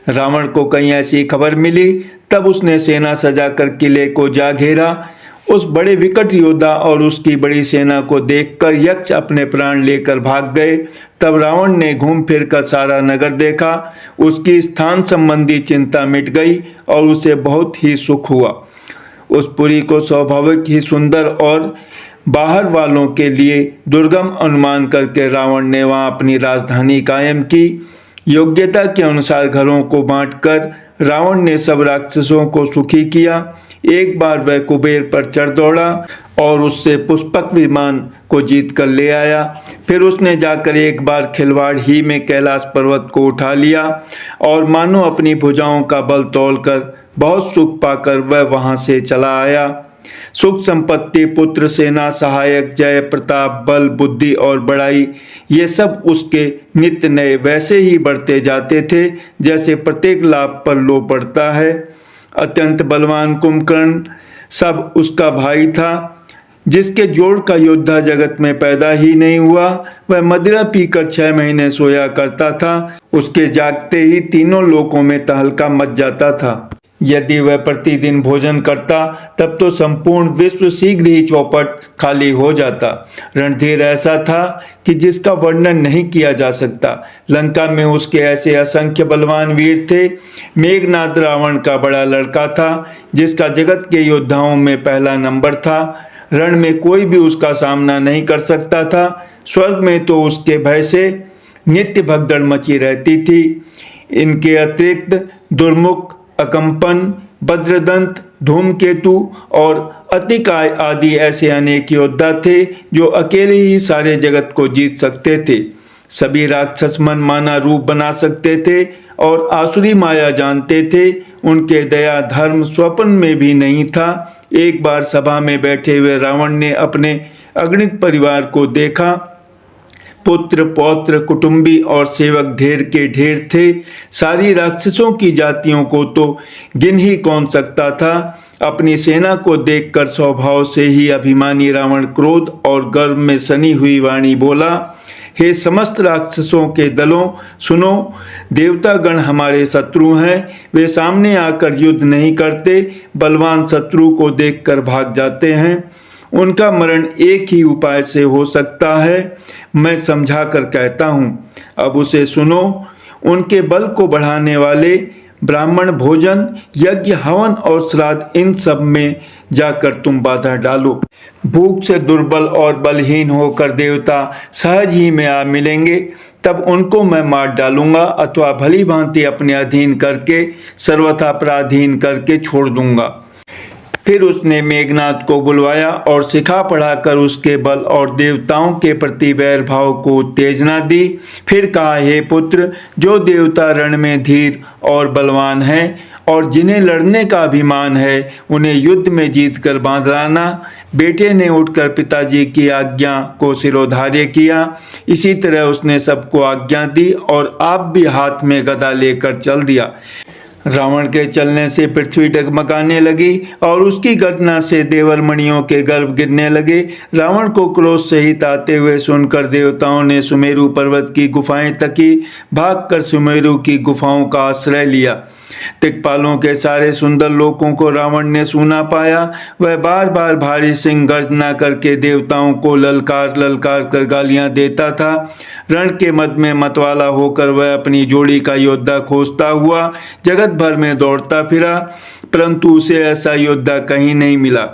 रावण को कहीं ऐसी खबर मिली, तब उसने सेना सजाकर किले को जा घेरा। उस बड़े विकट योद्धा और उसकी बड़ी सेना को देखकर यक्ष अपने प्राण लेकर भाग गए। तब रावण ने घूम फिर कर सारा नगर देखा। उसकी स्थान संबंधी चिंता मिट गई और उसे बहुत ही सुख हुआ। उस पुरी को स्वाभाविक ही सुंदर और बाहर वालों के लिए दुर्गम अनुमान करके रावण ने वहां अपनी राजधानी कायम की। योग्यता के अनुसार घरों को बांटकर रावण ने सब राक्षसों को सुखी किया। एक बार वह कुबेर पर चढ़ दौड़ा और उससे पुष्पक विमान को जीत कर ले आया। फिर उसने जाकर एक बार खिलवाड़ ही में कैलाश पर्वत को उठा लिया और मानो अपनी भुजाओं का बल तौलकर बहुत सुख पाकर वह वहां से चला आया। सुख संपत्ति, पुत्र, सेना, सहायक, जय, प्रताप, बल, बुद्धि और बड़ाई, ये सब उसके नित्य नए वैसे ही बढ़ते जाते थे जैसे प्रत्येक लाभ पर लोभ बढ़ता है। अत्यंत बलवान कुंभकर्ण सब उसका भाई था, जिसके जोड़ का योद्धा जगत में पैदा ही नहीं हुआ। वह मदिरा पीकर 6 महीने सोया करता था। उसके जागते ही तीनों लोकों में तहलका मच जाता था। यदि वह प्रतिदिन भोजन करता तब तो संपूर्ण विश्व शीघ्र ही चौपट खाली हो जाता। रणधीर ऐसा था कि जिसका वर्णन नहीं किया जा सकता। लंका में उसके ऐसे असंख्य बलवान वीर थे। मेघनाद रावण का बड़ा लड़का था, जिसका जगत के योद्धाओं में पहला नंबर था। रण में कोई भी उसका सामना नहीं कर सकता था। स्वर्ग में तो उसके भय से नित्य भगदड़ मची रहती थी। इनके अतिरिक्त दुर्मुख, अकंपन, वज्रदंत, धूमकेतु और अतिकाय आदि ऐसे अनेक योद्धा थे जो अकेले ही सारे जगत को जीत सकते थे। सभी राक्षस मनमाना रूप बना सकते थे और आसुरी माया जानते थे। उनके दया धर्म स्वप्न में भी नहीं था। एक बार सभा में बैठे हुए रावण ने अपने अगणित परिवार को देखा। पुत्र, पौत्र, कुटुंबी और सेवक ढेर के ढेर थे। सारी राक्षसों की जातियों को तो गिन ही कौन सकता था। अपनी सेना को देखकर स्वभाव से ही अभिमानी रावण क्रोध और गर्व में सनी हुई वाणी बोला, हे समस्त राक्षसों के दलों, सुनो, देवतागण हमारे शत्रु हैं। वे सामने आकर युद्ध नहीं करते, बलवान शत्रु को देखकर भाग जाते हैं। उनका मरण एक ही उपाय से हो सकता है, मैं समझा कर कहता हूँ, अब उसे सुनो। उनके बल को बढ़ाने वाले ब्राह्मण भोजन, यज्ञ, हवन और श्राद्ध, इन सब में जाकर तुम बाधा डालो। भूख से दुर्बल और बलहीन होकर देवता सहज ही में आ मिलेंगे, तब उनको मैं मार डालूंगा अथवा भली भांति अपने अधीन करके सर्वथा पराधीन करके छोड़ दूंगा। फिर उसने मेघनाद को बुलवाया और सिखा पढ़ाकर उसके बल और देवताओं के प्रति वैर भाव को उत्तेजना दी। फिर कहा, हे पुत्र, जो देवता रण में धीर और बलवान हैं और जिन्हें लड़ने का अभिमान है, उन्हें युद्ध में जीत कर बांध लाना। बेटे ने उठकर पिताजी की आज्ञा को सिरोधार्य किया। इसी तरह उसने सबको आज्ञा दी और आप भी हाथ में गदा लेकर चल दिया। रावण के चलने से पृथ्वी डगमगाने लगी और उसकी गर्जना से देवरमणियों के गर्भ गिरने लगे। रावण को क्रोध सहित आते हुए सुनकर देवताओं ने सुमेरु पर्वत की गुफाएं तकी। भागकर सुमेरु की गुफाओं का आश्रय लिया। दिक्पालों के सारे सुंदर लोकों को रावण ने सूना पाया। वह बार बार भारी सिंह गर्जना करके देवताओं को ललकार ललकार कर गालियां देता था। रण के मध्य में मतवाला होकर वह अपनी जोड़ी का योद्धा खोजता हुआ जगत भर में दौड़ता फिरा, परंतु उसे ऐसा योद्धा कहीं नहीं मिला।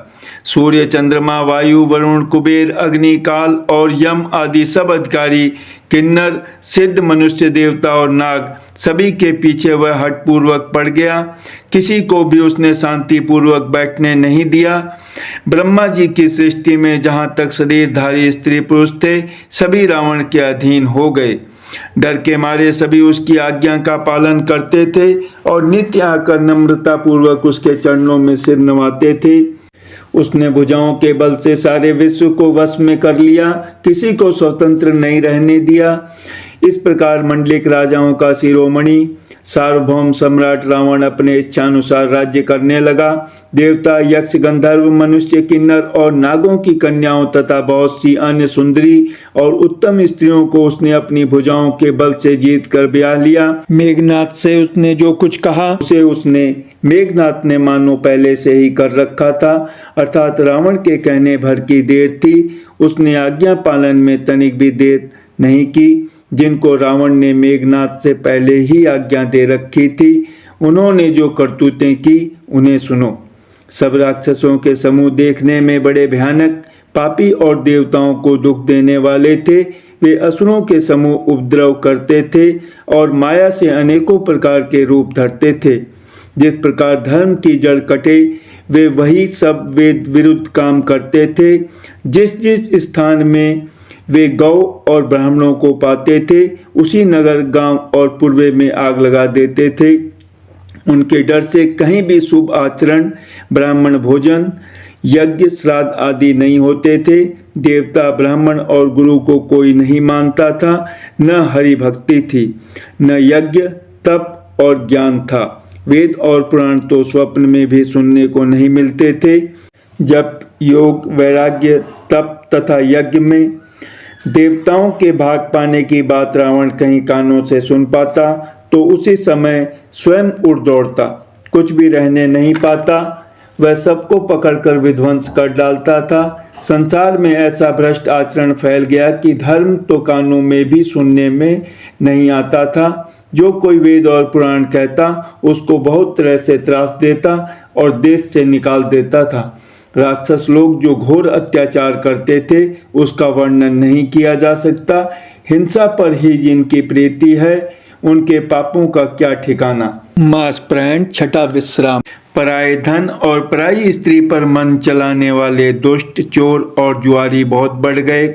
सूर्य, चंद्रमा, वायु, वरुण, कुबेर, अग्नि, काल और यम आदि सब अधिकारी, किन्नर, सिद्ध, मनुष्य, देवता और नाग, सभी के पीछे वह हठपूर्वक पड़ गया। किसी को भी उसने शांति पूर्वक बैठने नहीं दिया। ब्रह्मा जी की सृष्टि में जहाँ तक शरीरधारी स्त्री पुरुष थे, सभी रावण के अधीन हो गए। डर के मारे सभी उसकी आज्ञा का पालन करते थे और नित्य आकर नम्रता पूर्वक उसके चरणों में सिर नवाते थे। उसने भुजाओं के बल से सारे विश्व को वश में कर लिया, किसी को स्वतंत्र नहीं रहने दिया। इस प्रकार मंडलिक राजाओं का शिरोमणि सार्वभौम सम्राट रावण अपने इच्छानुसार राज्य करने लगा। देवता, यक्ष, गंधर्व, मनुष्य, किन्नर और नागों की कन्याओं तथा बहुत सी अन्य सुंदरी और उत्तम स्त्रियों को उसने अपनी भुजाओं के बल से जीत कर ब्याह लिया। मेघनाद से उसने जो कुछ कहा उसे उसने मेघनाद ने मानो पहले से ही कर रखा था, अर्थात रावण के कहने भर की देर थी। उसने आज्ञा पालन में तनिक भी देर नहीं की। जिनको रावण ने मेघनाद से पहले ही आज्ञा दे रखी थी, उन्होंने जो करतूतें की उन्हें सुनो। सब राक्षसों के समूह देखने में बड़े भयानक, पापी और देवताओं को दुख देने वाले थे। वे असुरों के समूह उपद्रव करते थे और माया से अनेकों प्रकार के रूप धरते थे। जिस प्रकार धर्म की जड़ कटे, वे वही सब वेद विरुद्ध काम करते थे। जिस जिस स्थान में वे गौ और ब्राह्मणों को पाते थे, उसी नगर, गांव और पूर्वे में आग लगा देते थे। उनके डर से कहीं भी शुभ आचरण, ब्राह्मण भोजन, यज्ञ, श्राद्ध आदि नहीं होते थे। देवता, ब्राह्मण और गुरु को कोई नहीं मानता था। न हरि भक्ति थी, न यज्ञ, तप और ज्ञान था। वेद और पुराण तो स्वप्न में भी सुनने को नहीं मिलते थे। जब योग, वैराग्य, तप तथा यज्ञ में देवताओं के भाग पाने की बात रावण कहीं कानों से सुन पाता तो उसी समय स्वयं उड़ दौड़ता, कुछ भी रहने नहीं पाता। वह सबको पकड़कर विध्वंस कर डालता था। संसार में ऐसा भ्रष्ट आचरण फैल गया कि धर्म तो कानों में भी सुनने में नहीं आता था। जो कोई वेद और पुराण कहता, उसको बहुत तरह से त्रास देता और देश से निकाल देता था। राक्षस लोग जो घोर अत्याचार करते थे, उसका वर्णन नहीं किया जा सकता। हिंसा पर ही जिनकी प्रीति है, उनके पापों का क्या ठिकाना। मास प्राण, छठा विश्राम। पराये धन और पराई स्त्री पर मन चलाने वाले दुष्ट, चोर और जुआरी बहुत बढ़ गए।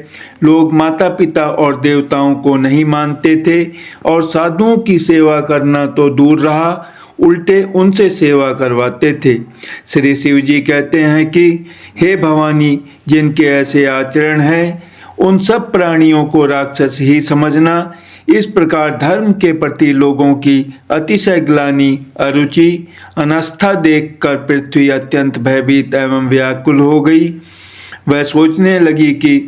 लोग माता पिता और देवताओं को नहीं मानते थे और साधुओं की सेवा करना तो दूर रहा, उल्टे उनसे सेवा करवाते थे। श्री शिव जी कहते हैं कि हे भवानी, जिनके ऐसे आचरण हैं, उन सब प्राणियों को राक्षस ही समझना। इस प्रकार धर्म के प्रति लोगों की अतिशय ग्लानि, अरुचि, अनास्था देखकर पृथ्वी अत्यंत भयभीत एवं व्याकुल हो गई। वह सोचने लगी कि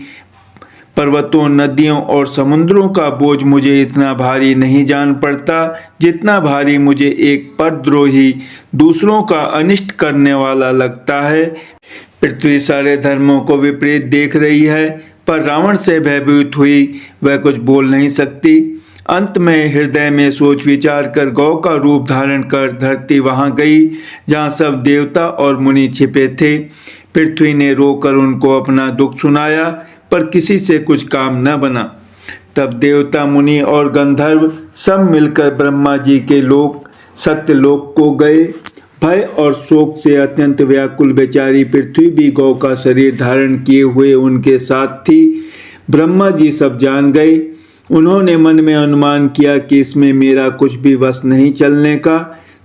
पर्वतों, नदियों और समुद्रों का बोझ मुझे इतना भारी नहीं जान पड़ता, जितना भारी मुझे एक परद्रोही, दूसरों का अनिष्ट करने वाला लगता है। पृथ्वी सारे धर्मों को विपरीत देख रही है, पर रावण से भयभीत हुई वह कुछ बोल नहीं सकती। अंत में हृदय में सोच विचार कर गौ का रूप धारण कर धरती वहां गई जहां सब देवता और मुनि छिपे थे। पृथ्वी ने रोकर उनको अपना दुख सुनाया, पर किसी से कुछ काम न बना। तब देवता, मुनि और गंधर्व सब मिलकर ब्रह्मा जी के लोक, सत्यलोक को गए। भय और शोक से अत्यंत व्याकुल बेचारी पृथ्वी भी गौ का शरीर धारण किए हुए उनके साथ थी। ब्रह्मा जी सब जान गए। उन्होंने मन में अनुमान किया कि इसमें मेरा कुछ भी वश नहीं चलने का।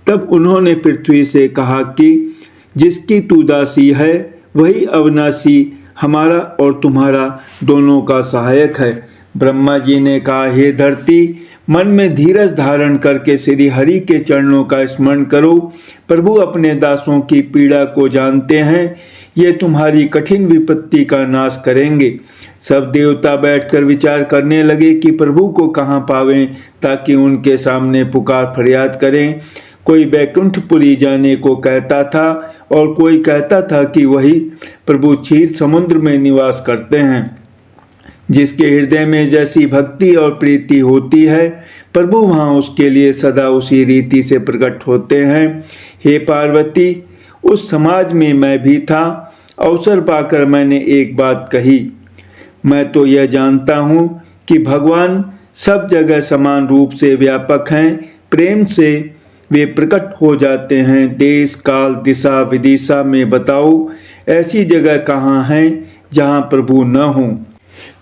तब उन्होंने पृथ्वी से कहा कि जिसकी तू दासी है, वही अविनाशी हमारा और तुम्हारा दोनों का सहायक है। ब्रह्मा जी ने कहा, हे धरती, मन में धीरज धारण करके श्री हरि के चरणों का स्मरण करो। प्रभु अपने दासों की पीड़ा को जानते हैं, ये तुम्हारी कठिन विपत्ति का नाश करेंगे। सब देवता बैठकर विचार करने लगे कि प्रभु को कहाँ पावें ताकि उनके सामने पुकार फरियाद करें। कोई बैकुंठपुरी जाने को कहता था और कोई कहता था कि वही प्रभु क्षीर समुद्र में निवास करते हैं। जिसके हृदय में जैसी भक्ति और प्रीति होती है, प्रभु वहाँ उसके लिए सदा उसी रीति से प्रकट होते हैं। हे पार्वती, उस समाज में मैं भी था। अवसर पाकर मैंने एक बात कही। मैं तो यह जानता हूँ कि भगवान सब जगह समान रूप से व्यापक हैं। प्रेम से वे प्रकट हो जाते हैं। देश, काल, दिशा, विदिशा में बताओ ऐसी जगह कहाँ हैं जहाँ प्रभु न हों।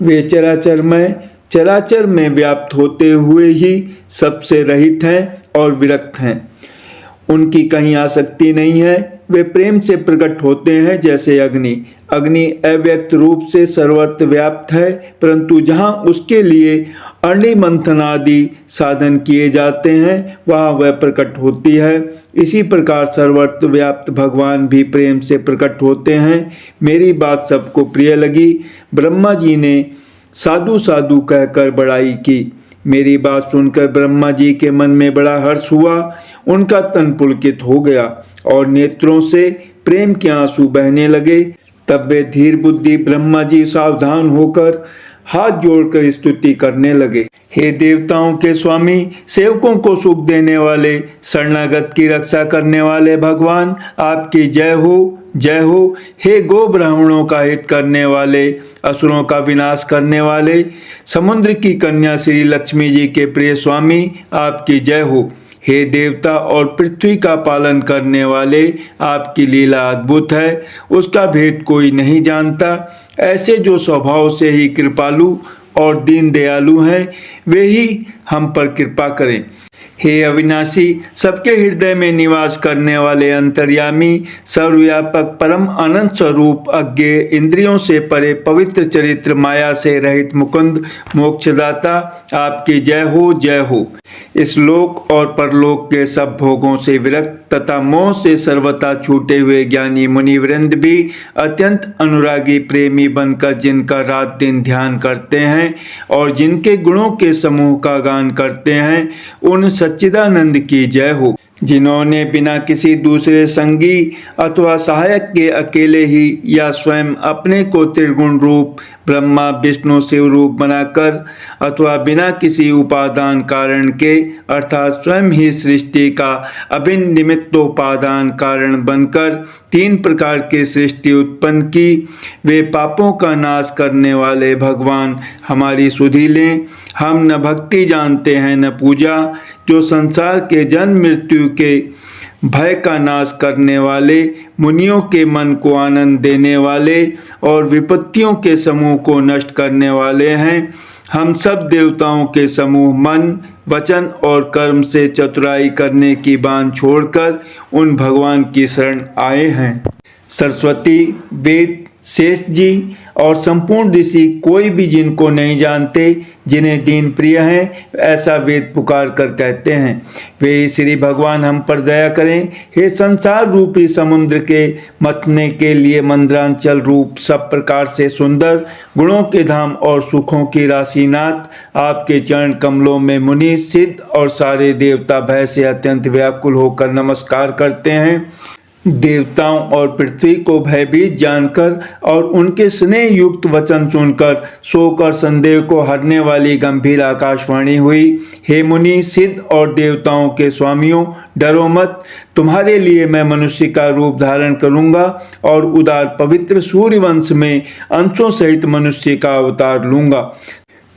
वे चराचर में व्याप्त होते हुए ही सबसे रहित हैं और विरक्त हैं। उनकी कहीं आसक्ति नहीं है। वे प्रेम से प्रकट होते हैं जैसे अग्नि। अग्नि अव्यक्त रूप से सर्वत्र व्याप्त है, परंतु जहाँ उसके लिए अग्नि मंथन आदि साधन किए जाते हैं, वहाँ वह प्रकट होती है। इसी प्रकार सर्वत्र व्याप्त भगवान भी प्रेम से प्रकट होते हैं। मेरी बात सबको प्रिय लगी। ब्रह्मा जी ने साधु साधु कहकर बड़ाई की। मेरी बात सुनकर ब्रह्मा जी के मन में बड़ा हर्ष हुआ। उनका तन पुलकित हो गया और नेत्रों से प्रेम के आंसू बहने लगे। तब वे धीर बुद्धि ब्रह्मा जी सावधान होकर हाथ जोड़कर स्तुति करने लगे। हे देवताओं के स्वामी, सेवकों को सुख देने वाले, शरणागत की रक्षा करने वाले भगवान, आपकी जय हो, जय हो। हे गो ब्राह्मणों का हित करने वाले, असुरों का विनाश करने वाले, समुद्र की कन्या श्री लक्ष्मी जी के प्रिय स्वामी, आपकी जय हो। हे देवता और पृथ्वी का पालन करने वाले, आपकी लीला अद्भुत है, उसका भेद कोई नहीं जानता। ऐसे जो स्वभाव से ही कृपालु और दीन दयालु हैं, वे ही हम पर कृपा करें। हे अविनाशी, सबके हृदय में निवास करने वाले अंतर्यामी, सर्वव्यापक परम अनंत स्वरूप, अज्ञेय, इंद्रियों से परे, पवित्र चरित्र, माया से रहित मुकुंद, मोक्षदाता, आपकी जय हो, जय हो। इस लोक और परलोक के सब भोगों से विरक्त तथा मोह से सर्वथा छूटे हुए ज्ञानी मुनिवृंद भी अत्यंत अनुरागी प्रेमी बनकर जिनका रात दिन ध्यान करते हैं और जिनके गुणों के समूह का गान करते हैं, उन सच्चिदानंद की जय हो। जिन्होंने बिना किसी दूसरे संगी अथवा सहायक के अकेले ही या स्वयं अपने को त्रिगुण रूप ब्रह्मा विष्णु शिव रूप बनाकर अथवा बिना किसी उपादान कारण के अर्थात स्वयं ही सृष्टि का अभिन्न निमित्तोपादान कारण बनकर तीन प्रकार की सृष्टि उत्पन्न की, वे पापों का नाश करने वाले भगवान हमारी सुधि लें। हम न भक्ति जानते हैं न पूजा, जो संसार के जन्म मृत्यु के भय का नाश करने वाले, मुनियों के मन को आनंद देने वाले और विपत्तियों के समूह को नष्ट करने वाले हैं। हम सब देवताओं के समूह मन, वचन और कर्म से चतुराई करने की बांध छोड़कर उन भगवान की शरण आए हैं। सरस्वती, वेद, शेष जी और संपूर्ण ऋषि कोई भी जिनको नहीं जानते, जिन्हें दीन प्रिय हैं, ऐसा वेद पुकार कर कहते हैं। वे श्री भगवान हम पर दया करें। हे संसार रूपी समुद्र के मथने के लिए मंद्रांचल रूप सब प्रकार से सुंदर, गुणों के धाम और सुखों की राशिनाथ, आपके चरण कमलों में मुनि, सिद्ध और सारे देवता भय से अत्यंत व्याकुल होकर नमस्कार करते हैं। देवताओं और पृथ्वी को भयभीत जानकर और उनके स्नेह युक्त वचन सुनकर शोक और संदेह को हरने वाली गंभीर आकाशवाणी हुई। हे मुनि, सिद्ध और देवताओं के स्वामियों, डरो मत। तुम्हारे लिए मैं मनुष्य का रूप धारण करूंगा और उदार पवित्र सूर्यवंश में अंशों सहित मनुष्य का अवतार लूंगा।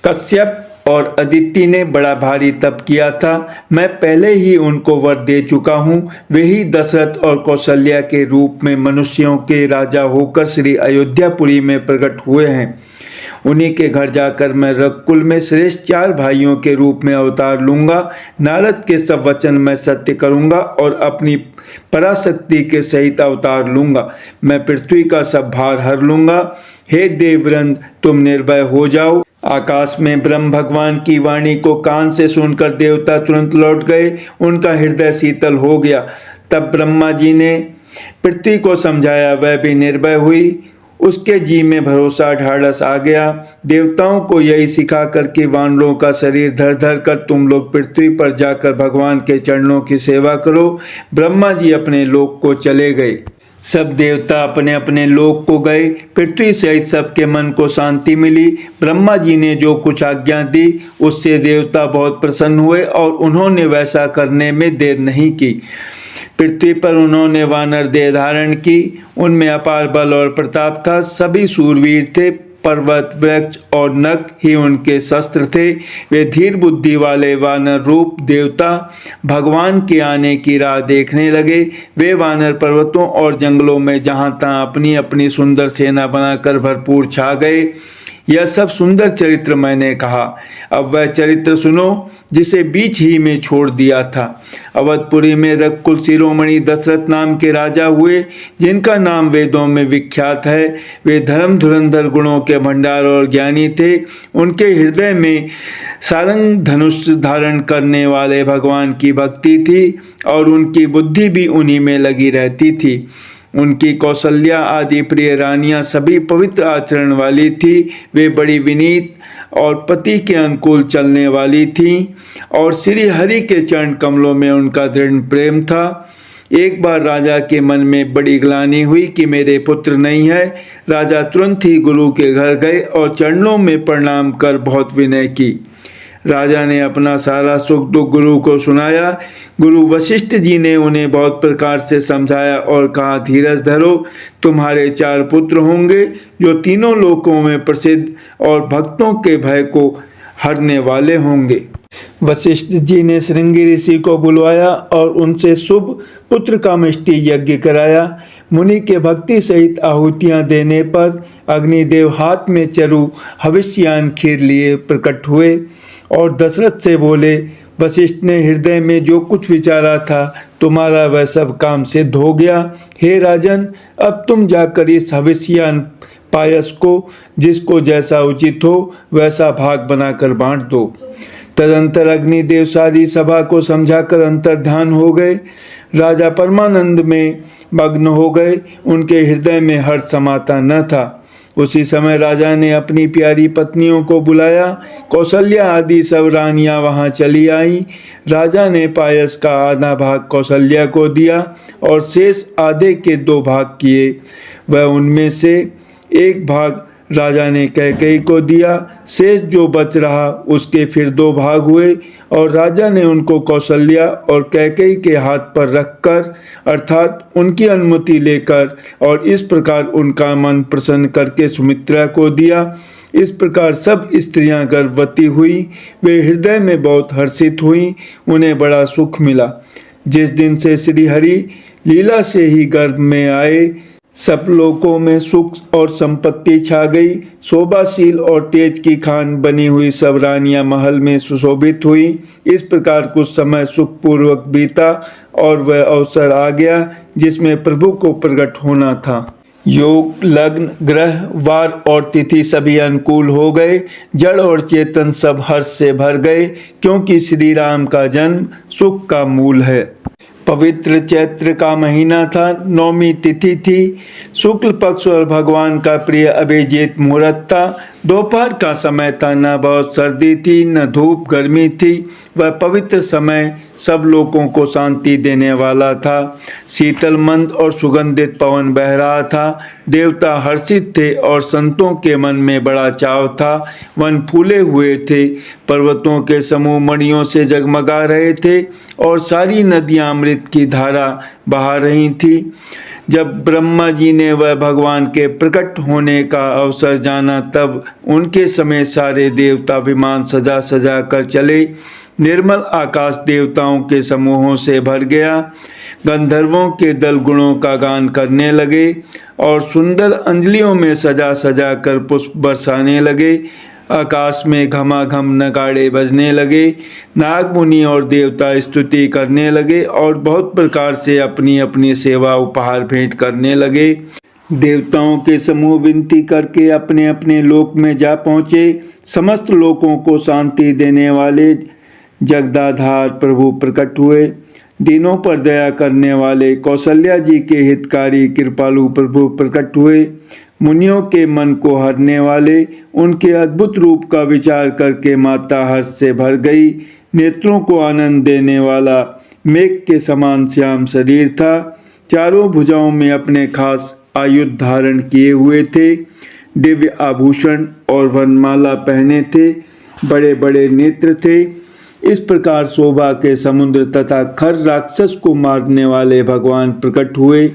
कश्यप और अदिति ने बड़ा भारी तप किया था, मैं पहले ही उनको वर दे चुका हूँ। वे ही दशरथ और कौशल्या के रूप में मनुष्यों के राजा होकर श्री अयोध्यापुरी में प्रकट हुए हैं। उन्हीं के घर जाकर मैं रघुकुल में श्रेष्ठ 4 भाइयों के रूप में अवतार लूंगा। नारद के सब वचन मैं सत्य करूंगा और अपनी पराशक्ति के सहित अवतार लूंगा। मैं पृथ्वी का सब भार हर लूंगा। हे देववृंद, तुम निर्भय हो जाओ। आकाश में ब्रह्म भगवान की वाणी को कान से सुनकर देवता तुरंत लौट गए। उनका हृदय शीतल हो गया। तब ब्रह्मा जी ने पृथ्वी को समझाया, वह भी निर्भय हुई। उसके जी में भरोसा ढाढ़स आ गया। देवताओं को यही सिखा कर कि वानरों का शरीर धर धर कर तुम लोग पृथ्वी पर जाकर भगवान के चरणों की सेवा करो। ब्रह्मा जी अपने लोक को चले गए। सब देवता अपने अपने लोक को गए। पृथ्वी सहित सबके मन को शांति मिली। ब्रह्मा जी ने जो कुछ आज्ञा दी उससे देवता बहुत प्रसन्न हुए और उन्होंने वैसा करने में देर नहीं की। पृथ्वी पर उन्होंने वानर देह धारण की। उनमें अपार बल और प्रताप था। सभी शूरवीर थे। पर्वत, वृक्ष और नख ही उनके शस्त्र थे। वे धीर बुद्धि वाले वानर रूप देवता भगवान के आने की राह देखने लगे। वे वानर पर्वतों और जंगलों में जहाँ तहाँ अपनी अपनी सुंदर सेना बनाकर भरपूर छा गए। यह सब सुंदर चरित्र मैंने कहा। अब वह चरित्र सुनो जिसे बीच ही में छोड़ दिया था। अवधपुरी में रघुकुल शिरोमणि दशरथ नाम के राजा हुए, जिनका नाम वेदों में विख्यात है। वे धर्म धुरंधर गुणों के भंडार और ज्ञानी थे। उनके हृदय में सारंग धनुष धारण करने वाले भगवान की भक्ति थी और उनकी बुद्धि भी उन्हीं में लगी रहती थी। उनकी कौशल्या आदि प्रिय रानियां सभी पवित्र आचरण वाली थी। वे बड़ी विनीत और पति के अनुकूल चलने वाली थीं और श्री हरि के चरण कमलों में उनका दृढ़ प्रेम था। एक बार राजा के मन में बड़ी ग्लानि हुई कि मेरे पुत्र नहीं है। राजा तुरंत ही गुरु के घर गए और चरणों में प्रणाम कर बहुत विनय की। राजा ने अपना सारा सुख दुख गुरु को सुनाया। गुरु वशिष्ठ जी ने उन्हें बहुत प्रकार से समझाया और कहा, धीरज धरो, तुम्हारे 4 पुत्र होंगे जो तीनों लोकों में प्रसिद्ध और भक्तों के भय को हरने वाले होंगे। वशिष्ठ जी ने श्रृंगी ऋषि को बुलवाया और उनसे शुभ पुत्र कामेष्टि यज्ञ कराया। मुनि के भक्ति सहित आहुतियां देने पर अग्निदेव हाथ में चरु हविष्यान खीर लिए प्रकट हुए और दशरथ से बोले, वशिष्ठ ने हृदय में जो कुछ विचारा था तुम्हारा वह सब काम सिद्ध हो गया। हे राजन, अब तुम जाकर इस हविष्यान पायस को जिसको जैसा उचित हो वैसा भाग बनाकर बांट दो। तदंतर अग्निदेव सारी सभा को समझाकर अंतर्ध्यान हो गए। राजा परमानंद में मग्न हो गए। उनके हृदय में हर्ष समाता न था। उसी समय राजा ने अपनी प्यारी पत्नियों को बुलाया। कौशल्या आदि सब रानियां वहां चली आईं। राजा ने पायस का आधा भाग कौशल्या को दिया और शेष आधे के 2 भाग किए। वह उनमें से एक भाग राजा ने कैकेयी को दिया। शेष जो बच रहा उसके फिर 2 भाग हुए और राजा ने उनको कौशल्या और कैकेयी के हाथ पर रखकर अर्थात उनकी अनुमति लेकर और इस प्रकार उनका मन प्रसन्न करके सुमित्रा को दिया। इस प्रकार सब स्त्रियां गर्भवती हुई। वे हृदय में बहुत हर्षित हुई। उन्हें बड़ा सुख मिला। जिस दिन से श्री हरि लीला से ही गर्भ में आए, सब लोकों में सुख और संपत्ति छा गई। शोभाशील और तेज की खान बनी हुई सब रानियां महल में सुशोभित हुई। इस प्रकार कुछ समय सुखपूर्वक बीता और वह अवसर आ गया जिसमें प्रभु को प्रकट होना था। योग, लग्न, ग्रह, वार और तिथि सभी अनुकूल हो गए। जड़ और चेतन सब हर्ष से भर गए, क्योंकि श्री राम का जन्म सुख का मूल है। पवित्र चैत्र का महीना था। 9वीं तिथि थी। शुक्ल पक्ष और भगवान का प्रिय अभिजीत मुहूर्त था। दोपहर का समय था। न बहुत सर्दी थी न धूप गर्मी थी। वह पवित्र समय सब लोगों को शांति देने वाला था। शीतल मंद और सुगंधित पवन बह रहा था। देवता हर्षित थे और संतों के मन में बड़ा चाव था। वन फूले हुए थे। पर्वतों के समूह मणियों से जगमगा रहे थे और सारी नदियां अमृत की धारा बहा रही थी। जब ब्रह्मा जी ने वह भगवान के प्रकट होने का अवसर जाना, तब उनके समेत सारे देवता विमान सजा सजा कर चले। निर्मल आकाश देवताओं के समूहों से भर गया। गंधर्वों के दल गुणों का गान करने लगे और सुंदर अंजलियों में सजा सजा कर पुष्प बरसाने लगे। आकाश में घमाघम नगाड़े बजने लगे। नाग मुनि और देवता स्तुति करने लगे और बहुत प्रकार से अपनी अपनी सेवा उपहार भेंट करने लगे। देवताओं के समूह विनती करके अपने अपने लोक में जा पहुँचे। समस्त लोकों को शांति देने वाले जगदाधार प्रभु प्रकट हुए। दीनों पर दया करने वाले कौशल्या जी के हितकारी कृपालु प्रभु प्रकट हुए। मुनियों के मन को हरने वाले उनके अद्भुत रूप का विचार करके माता हर्ष से भर गई। नेत्रों को आनंद देने वाला मेघ के समान श्याम शरीर था। चारों भुजाओं में अपने खास आयुध धारण किए हुए थे। दिव्य आभूषण और वनमाला पहने थे। बड़े बड़े नेत्र थे। इस प्रकार शोभा के समुद्र तथा खर राक्षस को मारने वाले भगवान प्रकट हुए।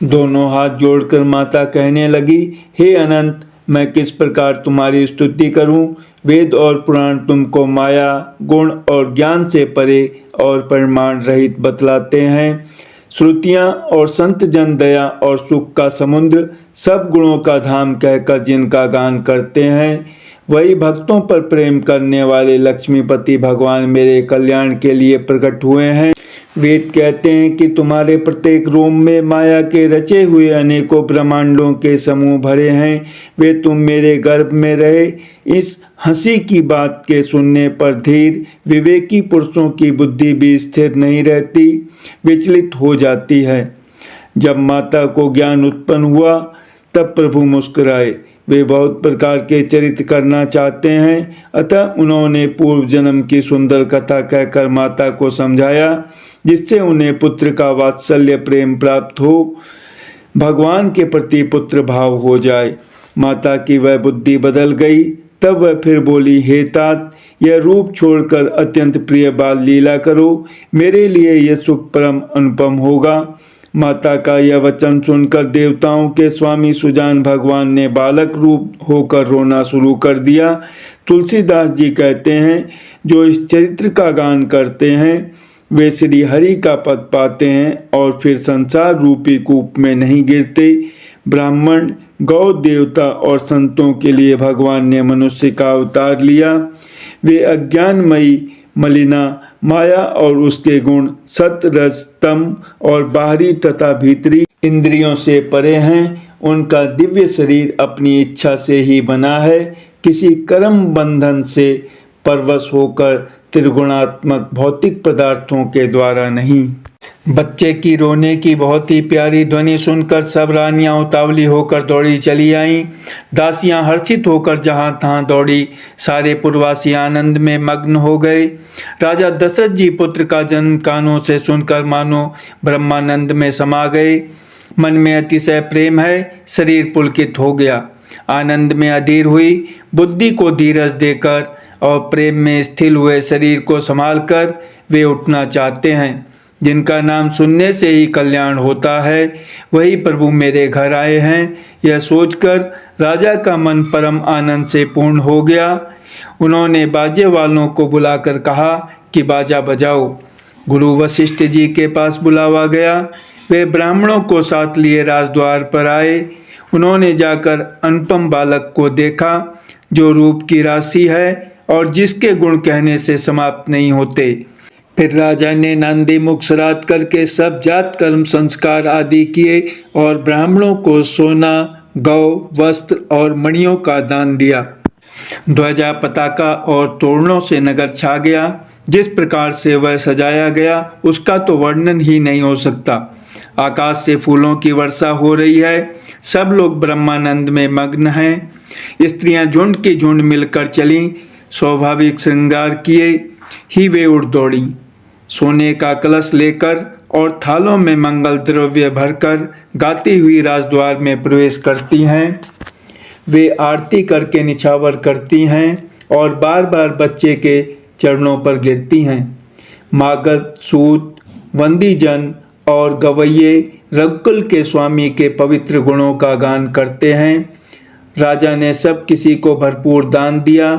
दोनों हाथ जोड़कर माता कहने लगी, हे अनंत, मैं किस प्रकार तुम्हारी स्तुति करूं? वेद और पुराण तुमको माया, गुण और ज्ञान से परे और परिमाण रहित बतलाते हैं। श्रुतियाँ और संत जन दया और सुख का समुद्र, सब गुणों का धाम कहकर जिनका गान करते हैं, वही भक्तों पर प्रेम करने वाले लक्ष्मीपति भगवान मेरे कल्याण के लिए प्रकट हुए हैं। वेद कहते हैं कि तुम्हारे प्रत्येक रोम में माया के रचे हुए अनेकों ब्रह्मांडों के समूह भरे हैं। वे तुम मेरे गर्भ में रहे। इस हंसी की बात के सुनने पर धीर विवेकी पुरुषों की बुद्धि भी स्थिर नहीं रहती, विचलित हो जाती है। जब माता को ज्ञान उत्पन्न हुआ तब प्रभु मुस्कुराए। वे बहुत प्रकार के चरित्र करना चाहते हैं, अतः उन्होंने पूर्व जन्म की सुंदर कथा कहकर माता को समझाया, जिससे उन्हें पुत्र का वात्सल्य प्रेम प्राप्त हो, भगवान के प्रति पुत्र भाव हो जाए। माता की वह बुद्धि बदल गई। तब वह फिर बोली, हे तात, यह रूप छोड़कर अत्यंत प्रिय बाल लीला करो, मेरे लिए यह सुख परम अनुपम होगा। माता का यह वचन सुनकर देवताओं के स्वामी सुजान भगवान ने बालक रूप होकर रोना शुरू कर दिया। तुलसीदास जी कहते हैं, जो इस चरित्र का गान करते हैं वे श्री हरि का पद पाते हैं और फिर संसार रूपी कूप में नहीं गिरते। ब्राह्मण, गौ, देवता और संतों के लिए भगवान ने मनुष्य का अवतार लिया। वे अज्ञानमयी मलिना माया और उसके गुण सत, रज, तम और बाहरी तथा भीतरी इंद्रियों से परे हैं। उनका दिव्य शरीर अपनी इच्छा से ही बना है, किसी कर्म बंधन से परवश होकर त्रिगुणात्मक भौतिक पदार्थों के द्वारा नहीं। बच्चे की रोने की बहुत ही प्यारी ध्वनि सुनकर सब रानियां उतावली होकर दौड़ी चली आईं। दासियां हर्षित होकर जहां तहां दौड़ी। सारे पुरवासी आनंद में मग्न हो गए। राजा दशरथ जी पुत्र का जन्म कानों से सुनकर मानो ब्रह्मानंद में समा गए। मन में अतिशय प्रेम है, शरीर पुलकित हो गया। आनंद में अधीर हुई बुद्धि को धीरज देकर और प्रेम में स्थिर हुए शरीर को संभालकर वे उठना चाहते हैं। जिनका नाम सुनने से ही कल्याण होता है, वही प्रभु मेरे घर आए हैं। यह सोचकर राजा का मन परम आनंद से पूर्ण हो गया। उन्होंने बाजे वालों को बुलाकर कहा कि बाजा बजाओ। गुरु वशिष्ठ जी के पास बुलावा गया। वे ब्राह्मणों को साथ लिए राजद्वार पर आए। उन्होंने जाकर अनुपम बालक को देखा, जो रूप की राशि है और जिसके गुण कहने से समाप्त नहीं होते। फिर राजा ने नांदी मुख श्राद्ध करके सब जात कर्म संस्कार आदि किए और ब्राह्मणों को सोना, गौ, वस्त्र और मणियों का दान दिया। ध्वजा, पताका और तोरणों से नगर छा गया। जिस प्रकार से वह सजाया गया उसका तो वर्णन ही नहीं हो सकता। आकाश से फूलों की वर्षा हो रही है। सब लोग ब्रह्मानंद में मग्न हैं। स्त्रियां झुंड की झुंड मिलकर चलीं। स्वाभाविक श्रृंगार किए ही वे उड़ दौड़ी। सोने का कलश लेकर और थालों में मंगल द्रव्य भरकर गाती हुई राजद्वार में प्रवेश करती हैं। वे आरती करके निछावर करती हैं और बार बार बच्चे के चरणों पर गिरती हैं। मागध, सूत, वंदीजन और गवैये रघुकुल के स्वामी के पवित्र गुणों का गान करते हैं। राजा ने सब किसी को भरपूर दान दिया।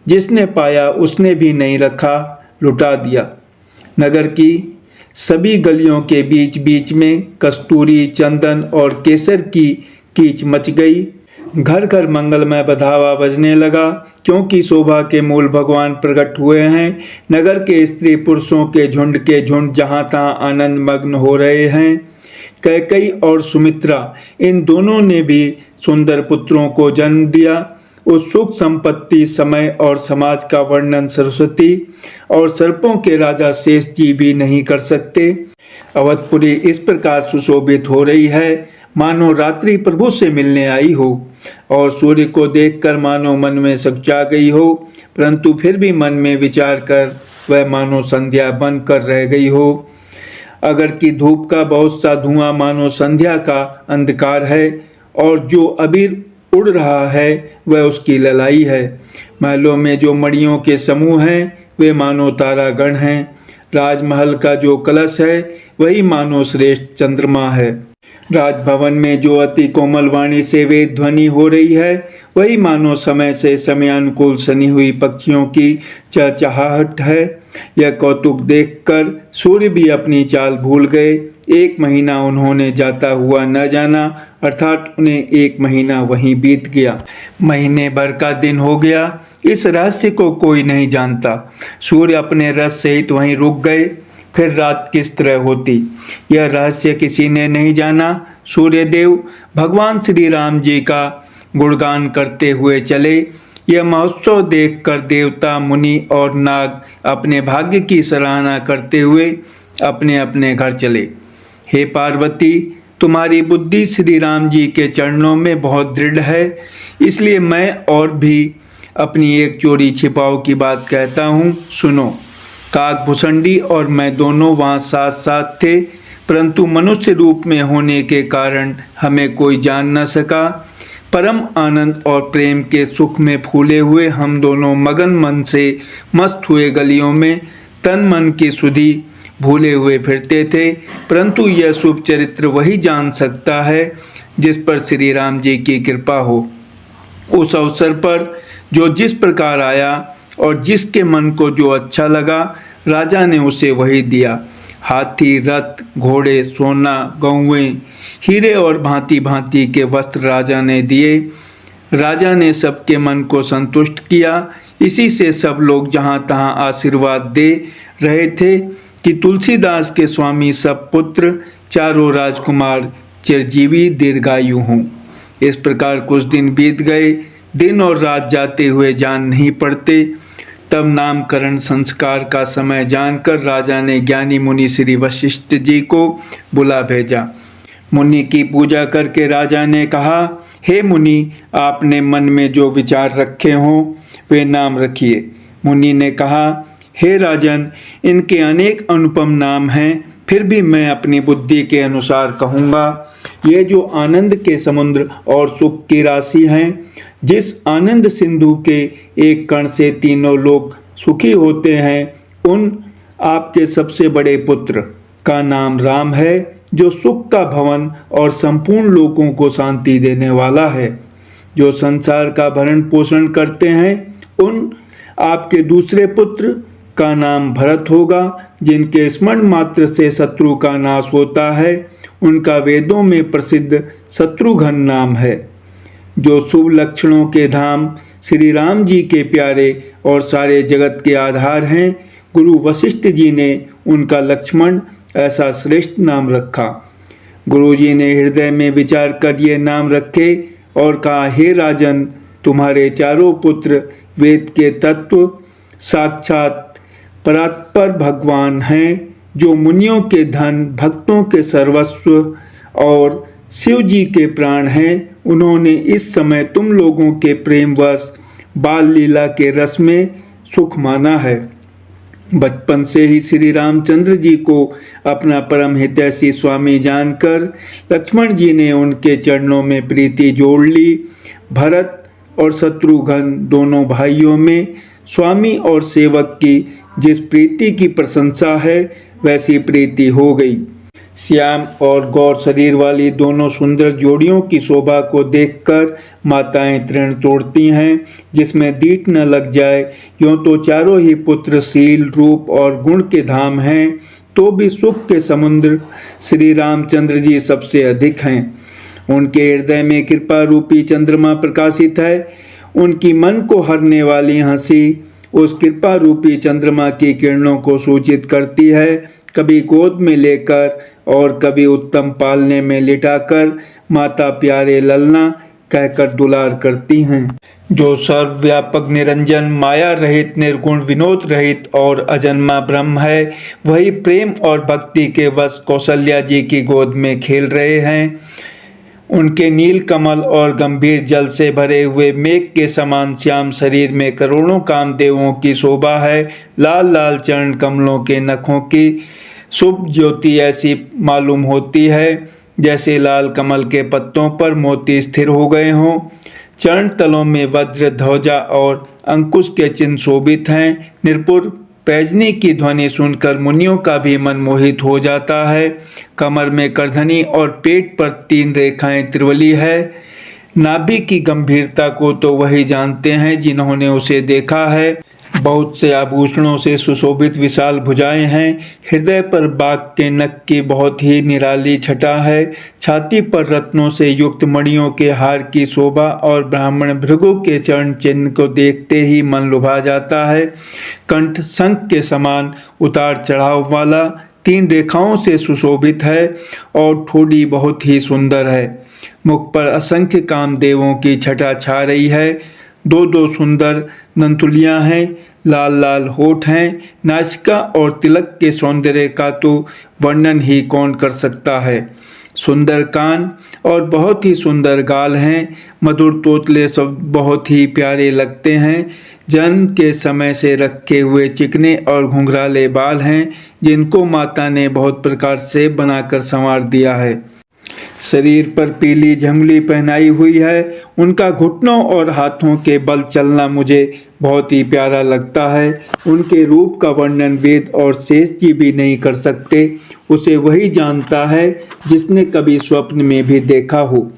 जिसने पाया उसने भी नहीं रखा, लुटा दिया। नगर की सभी गलियों के बीच बीच में कस्तूरी, चंदन और केसर की कीच मच गई। घर घर मंगलमय बधावा बजने लगा, क्योंकि शोभा के मूल भगवान प्रकट हुए हैं। नगर के स्त्री पुरुषों के झुंड जहां तहां आनंद मग्न हो रहे हैं। कैकेयी और सुमित्रा, इन दोनों ने भी सुंदर पुत्रों को जन्म दिया। उस सुख संपत्ति, समय और समाज का वर्णन सरस्वती और सर्पों के राजा शेष जी भी नहीं कर सकते। अवधपुरी इस प्रकार सुशोभित हो रही है मानो रात्रि प्रभु से मिलने आई हो, और सूर्य को देखकर मानो मन में सकुचा गई हो, परंतु फिर भी मन में विचार कर वह मानो संध्या बनकर रह गई हो। अगर की धूप का बहुत सा धुआं मानो संध्या का अंधकार है, और जो अबीर उड़ रहा है वह उसकी ललाई है। महलों में जो मणियों के समूह हैं वे मानो तारागण हैं। राजमहल का जो कलश है वही मानो श्रेष्ठ चंद्रमा है। राजभवन में जो अति कोमल वाणी से वेद ध्वनि हो रही है वही मानो समय से समयानुकूल सनी हुई पक्षियों की चहचहाहट है। यह कौतुक देखकर सूर्य भी अपनी चाल भूल गए। 1 महीना उन्होंने जाता हुआ न जाना, अर्थात उन्हें 1 महीना वहीं बीत गया। महीने भर का दिन हो गया। इस रहस्य को कोई नहीं जानता। सूर्य अपने रस सहित वहीं रुक गए। फिर रात किस तरह होती, यह रहस्य किसी ने नहीं जाना। सूर्यदेव भगवान श्री राम जी का गुणगान करते हुए चले। यह महोत्सव देखकर देवता, मुनि और नाग अपने भाग्य की सराहना करते हुए अपने अपने घर चले। हे पार्वती, तुम्हारी बुद्धि श्री राम जी के चरणों में बहुत दृढ़ है, इसलिए मैं और भी अपनी एक चोरी छिपाओ की बात कहता हूँ, सुनो। काकभूषणी और मैं दोनों वहाँ साथ साथ थे, परंतु मनुष्य रूप में होने के कारण हमें कोई जान न सका। परम आनंद और प्रेम के सुख में फूले हुए हम दोनों मगन मन से मस्त हुए गलियों में तन मन की सुधि भूले हुए फिरते थे, परंतु यह शुभ चरित्र वही जान सकता है जिस पर श्री राम जी की कृपा हो। उस अवसर पर जो जिस प्रकार आया और जिसके मन को जो अच्छा लगा, राजा ने उसे वही दिया। हाथी, रथ, घोड़े, सोना, गौवें, हीरे और भांति भांति के वस्त्र राजा ने दिए। राजा ने सबके मन को संतुष्ट किया। इसी से सब लोग जहाँ तहाँ आशीर्वाद दे रहे थे कि तुलसीदास के स्वामी सब पुत्र चारों राजकुमार चिरजीवी दीर्घायु हों। इस प्रकार कुछ दिन बीत गए। दिन और रात जाते हुए जान नहीं पड़ते। तब नामकरण संस्कार का समय जानकर राजा ने ज्ञानी मुनि श्री वशिष्ठ जी को बुला भेजा। मुनि की पूजा करके राजा ने कहा, हे मुनि, आपने मन में जो विचार रखे हों वे नाम रखिए। मुनि ने कहा, हे राजन, इनके अनेक अनुपम नाम हैं, फिर भी मैं अपनी बुद्धि के अनुसार कहूँगा। ये जो आनंद के समुद्र और सुख की राशि हैं, जिस आनंद सिंधु के एक कण से तीनों लोग सुखी होते हैं, उन आपके सबसे बड़े पुत्र का नाम राम है, जो सुख का भवन और संपूर्ण लोगों को शांति देने वाला है। जो संसार का भरण पोषण करते हैं, उन आपके दूसरे पुत्र का नाम भरत होगा, जिनके स्मरण मात्र से शत्रु का नाश होता है। उनका वेदों में प्रसिद्ध शत्रुघ्न नाम है। जो शुभ लक्षणों के धाम श्री राम जी के प्यारे और सारे जगत के आधार हैं, गुरु वशिष्ठ जी ने उनका लक्ष्मण ऐसा श्रेष्ठ नाम रखा। गुरु जी ने हृदय में विचार कर ये नाम रखे और कहा, हे राजन, तुम्हारे चारों पुत्र वेद के तत्व साक्षात परात्पर भगवान हैं, जो मुनियों के धन, भक्तों के सर्वस्व और शिव जी के प्राण हैं। उन्होंने इस समय तुम लोगों के प्रेमवश बाल लीला के रस में सुख माना है। बचपन से ही श्री रामचंद्र जी को अपना परम हितैषी स्वामी जानकर लक्ष्मण जी ने उनके चरणों में प्रीति जोड़ ली। भरत और शत्रुघ्न दोनों भाइयों में स्वामी और सेवक की जिस प्रीति की प्रशंसा है, वैसी प्रीति हो गई। श्याम और गौर शरीर वाली दोनों सुंदर जोड़ियों की शोभा को देखकर माताएं तृण तोड़ती हैं, जिसमें दीट न लग जाए। यूँ तो चारों ही पुत्र शील, रूप और गुण के धाम हैं, तो भी सुख के समुद्र श्री रामचंद्र जी सबसे अधिक हैं। उनके हृदय में कृपा रूपी चंद्रमा प्रकाशित है। उनकी मन को हरने वाली हंसी उस कृपा रूपी चंद्रमा की किरणों को सूचित करती है। कभी गोद में लेकर और कभी उत्तम पालने में लिटाकर माता प्यारे ललना कहकर दुलार करती हैं। जो सर्वव्यापक निरंजन, माया रहित, निर्गुण, विनोद रहित और अजन्मा ब्रह्म है, वही प्रेम और भक्ति के वश कौशल्या जी की गोद में खेल रहे हैं। उनके नील कमल और गंभीर जल से भरे हुए मेघ के समान श्याम शरीर में करोड़ों कामदेवों की शोभा है। लाल लाल चरण कमलों के नखों की शुभ ज्योति ऐसी मालूम होती है जैसे लाल कमल के पत्तों पर मोती स्थिर हो गए हों। चरण तलों में वज्र, ध्वजा और अंकुश के चिन्ह शोभित हैं। निरपुर पैजनी की ध्वनि सुनकर मुनियों का भी मन मोहित हो जाता है। कमर में करधनी और पेट पर 3 रेखाएं त्रिवली है। नाभि की गंभीरता को तो वही जानते हैं जिन्होंने उसे देखा है। बहुत से आभूषणों से सुशोभित विशाल भुजाएं हैं। हृदय पर बाघ के नख की बहुत ही निराली छटा है। छाती पर रत्नों से युक्त मणियों के हार की शोभा और ब्राह्मण भृगु के चरण चिन्ह को देखते ही मन लुभा जाता है। कंठ शंख के समान उतार चढ़ाव वाला 3 रेखाओं से सुशोभित है और ठोड़ी बहुत ही सुंदर है। मुख पर असंख्य कामदेवों की छटा छा रही है। 2 सुंदर नंतुलियां हैं। लाल लाल होठ हैं। नासिका और तिलक के सौंदर्य का तो वर्णन ही कौन कर सकता है। सुंदर कान और बहुत ही सुंदर गाल हैं। मधुर तोतले सब बहुत ही प्यारे लगते हैं। जन्म के समय से रखे हुए चिकने और घुंघराले बाल हैं, जिनको माता ने बहुत प्रकार से बनाकर संवार दिया है। शरीर पर पीली झंगली पहनाई हुई है। उनका घुटनों और हाथों के बल चलना मुझे बहुत ही प्यारा लगता है। उनके रूप का वर्णन वेद और शेष जी भी नहीं कर सकते। उसे वही जानता है जिसने कभी स्वप्न में भी देखा हो।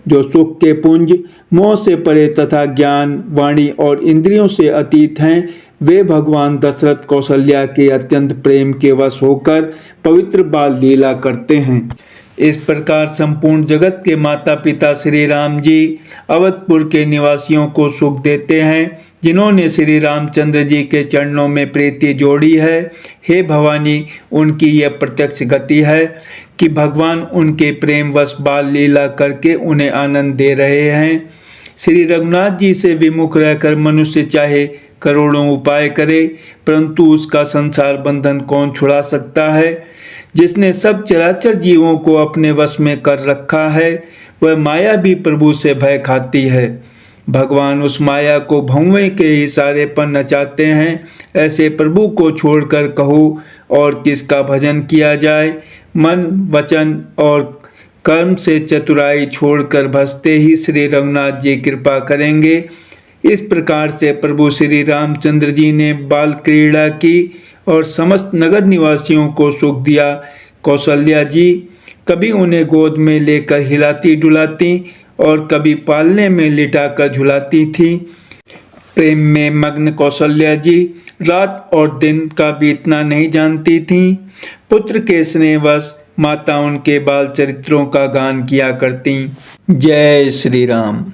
जो सुख के पुंज, मोह से परे तथा ज्ञान, वाणी और इंद्रियों से अतीत हैं, वे भगवान दशरथ कौशल्या के अत्यंत प्रेम के वश होकर पवित्र बाल लीला करते हैं। इस प्रकार संपूर्ण जगत के माता पिता श्री राम जी अवधपुर के निवासियों को सुख देते हैं, जिन्होंने श्री रामचंद्र जी के चरणों में प्रीति जोड़ी है। हे भवानी, उनकी यह प्रत्यक्ष गति है कि भगवान उनके प्रेम वश बाल लीला करके उन्हें आनंद दे रहे हैं। श्री रघुनाथ जी से विमुख रहकर मनुष्य चाहे करोड़ों उपाय करे, परंतु उसका संसार बंधन कौन छुड़ा सकता है। जिसने सब चराचर जीवों को अपने वश में कर रखा है, वह माया भी प्रभु से भय खाती है। भगवान उस माया को भौवें के इशारे पर नचाते हैं। ऐसे प्रभु को छोड़कर कहो और किसका भजन किया जाए। मन, वचन और कर्म से चतुराई छोड़कर भजते ही श्री रघुनाथ जी कृपा करेंगे। इस प्रकार से प्रभु श्री रामचंद्र जी ने बाल क्रीड़ा की और समस्त नगर निवासियों को सुख दिया। कौशल्या जी कभी उन्हें गोद में लेकर हिलाती डुलाती और कभी पालने में लिटाकर झुलाती थी। प्रेम में मग्न कौशल्या जी रात और दिन का बीतना नहीं जानती थीं। पुत्र के स्नेहवश माता उनके बाल चरित्रों का गान किया करती। जय श्री राम।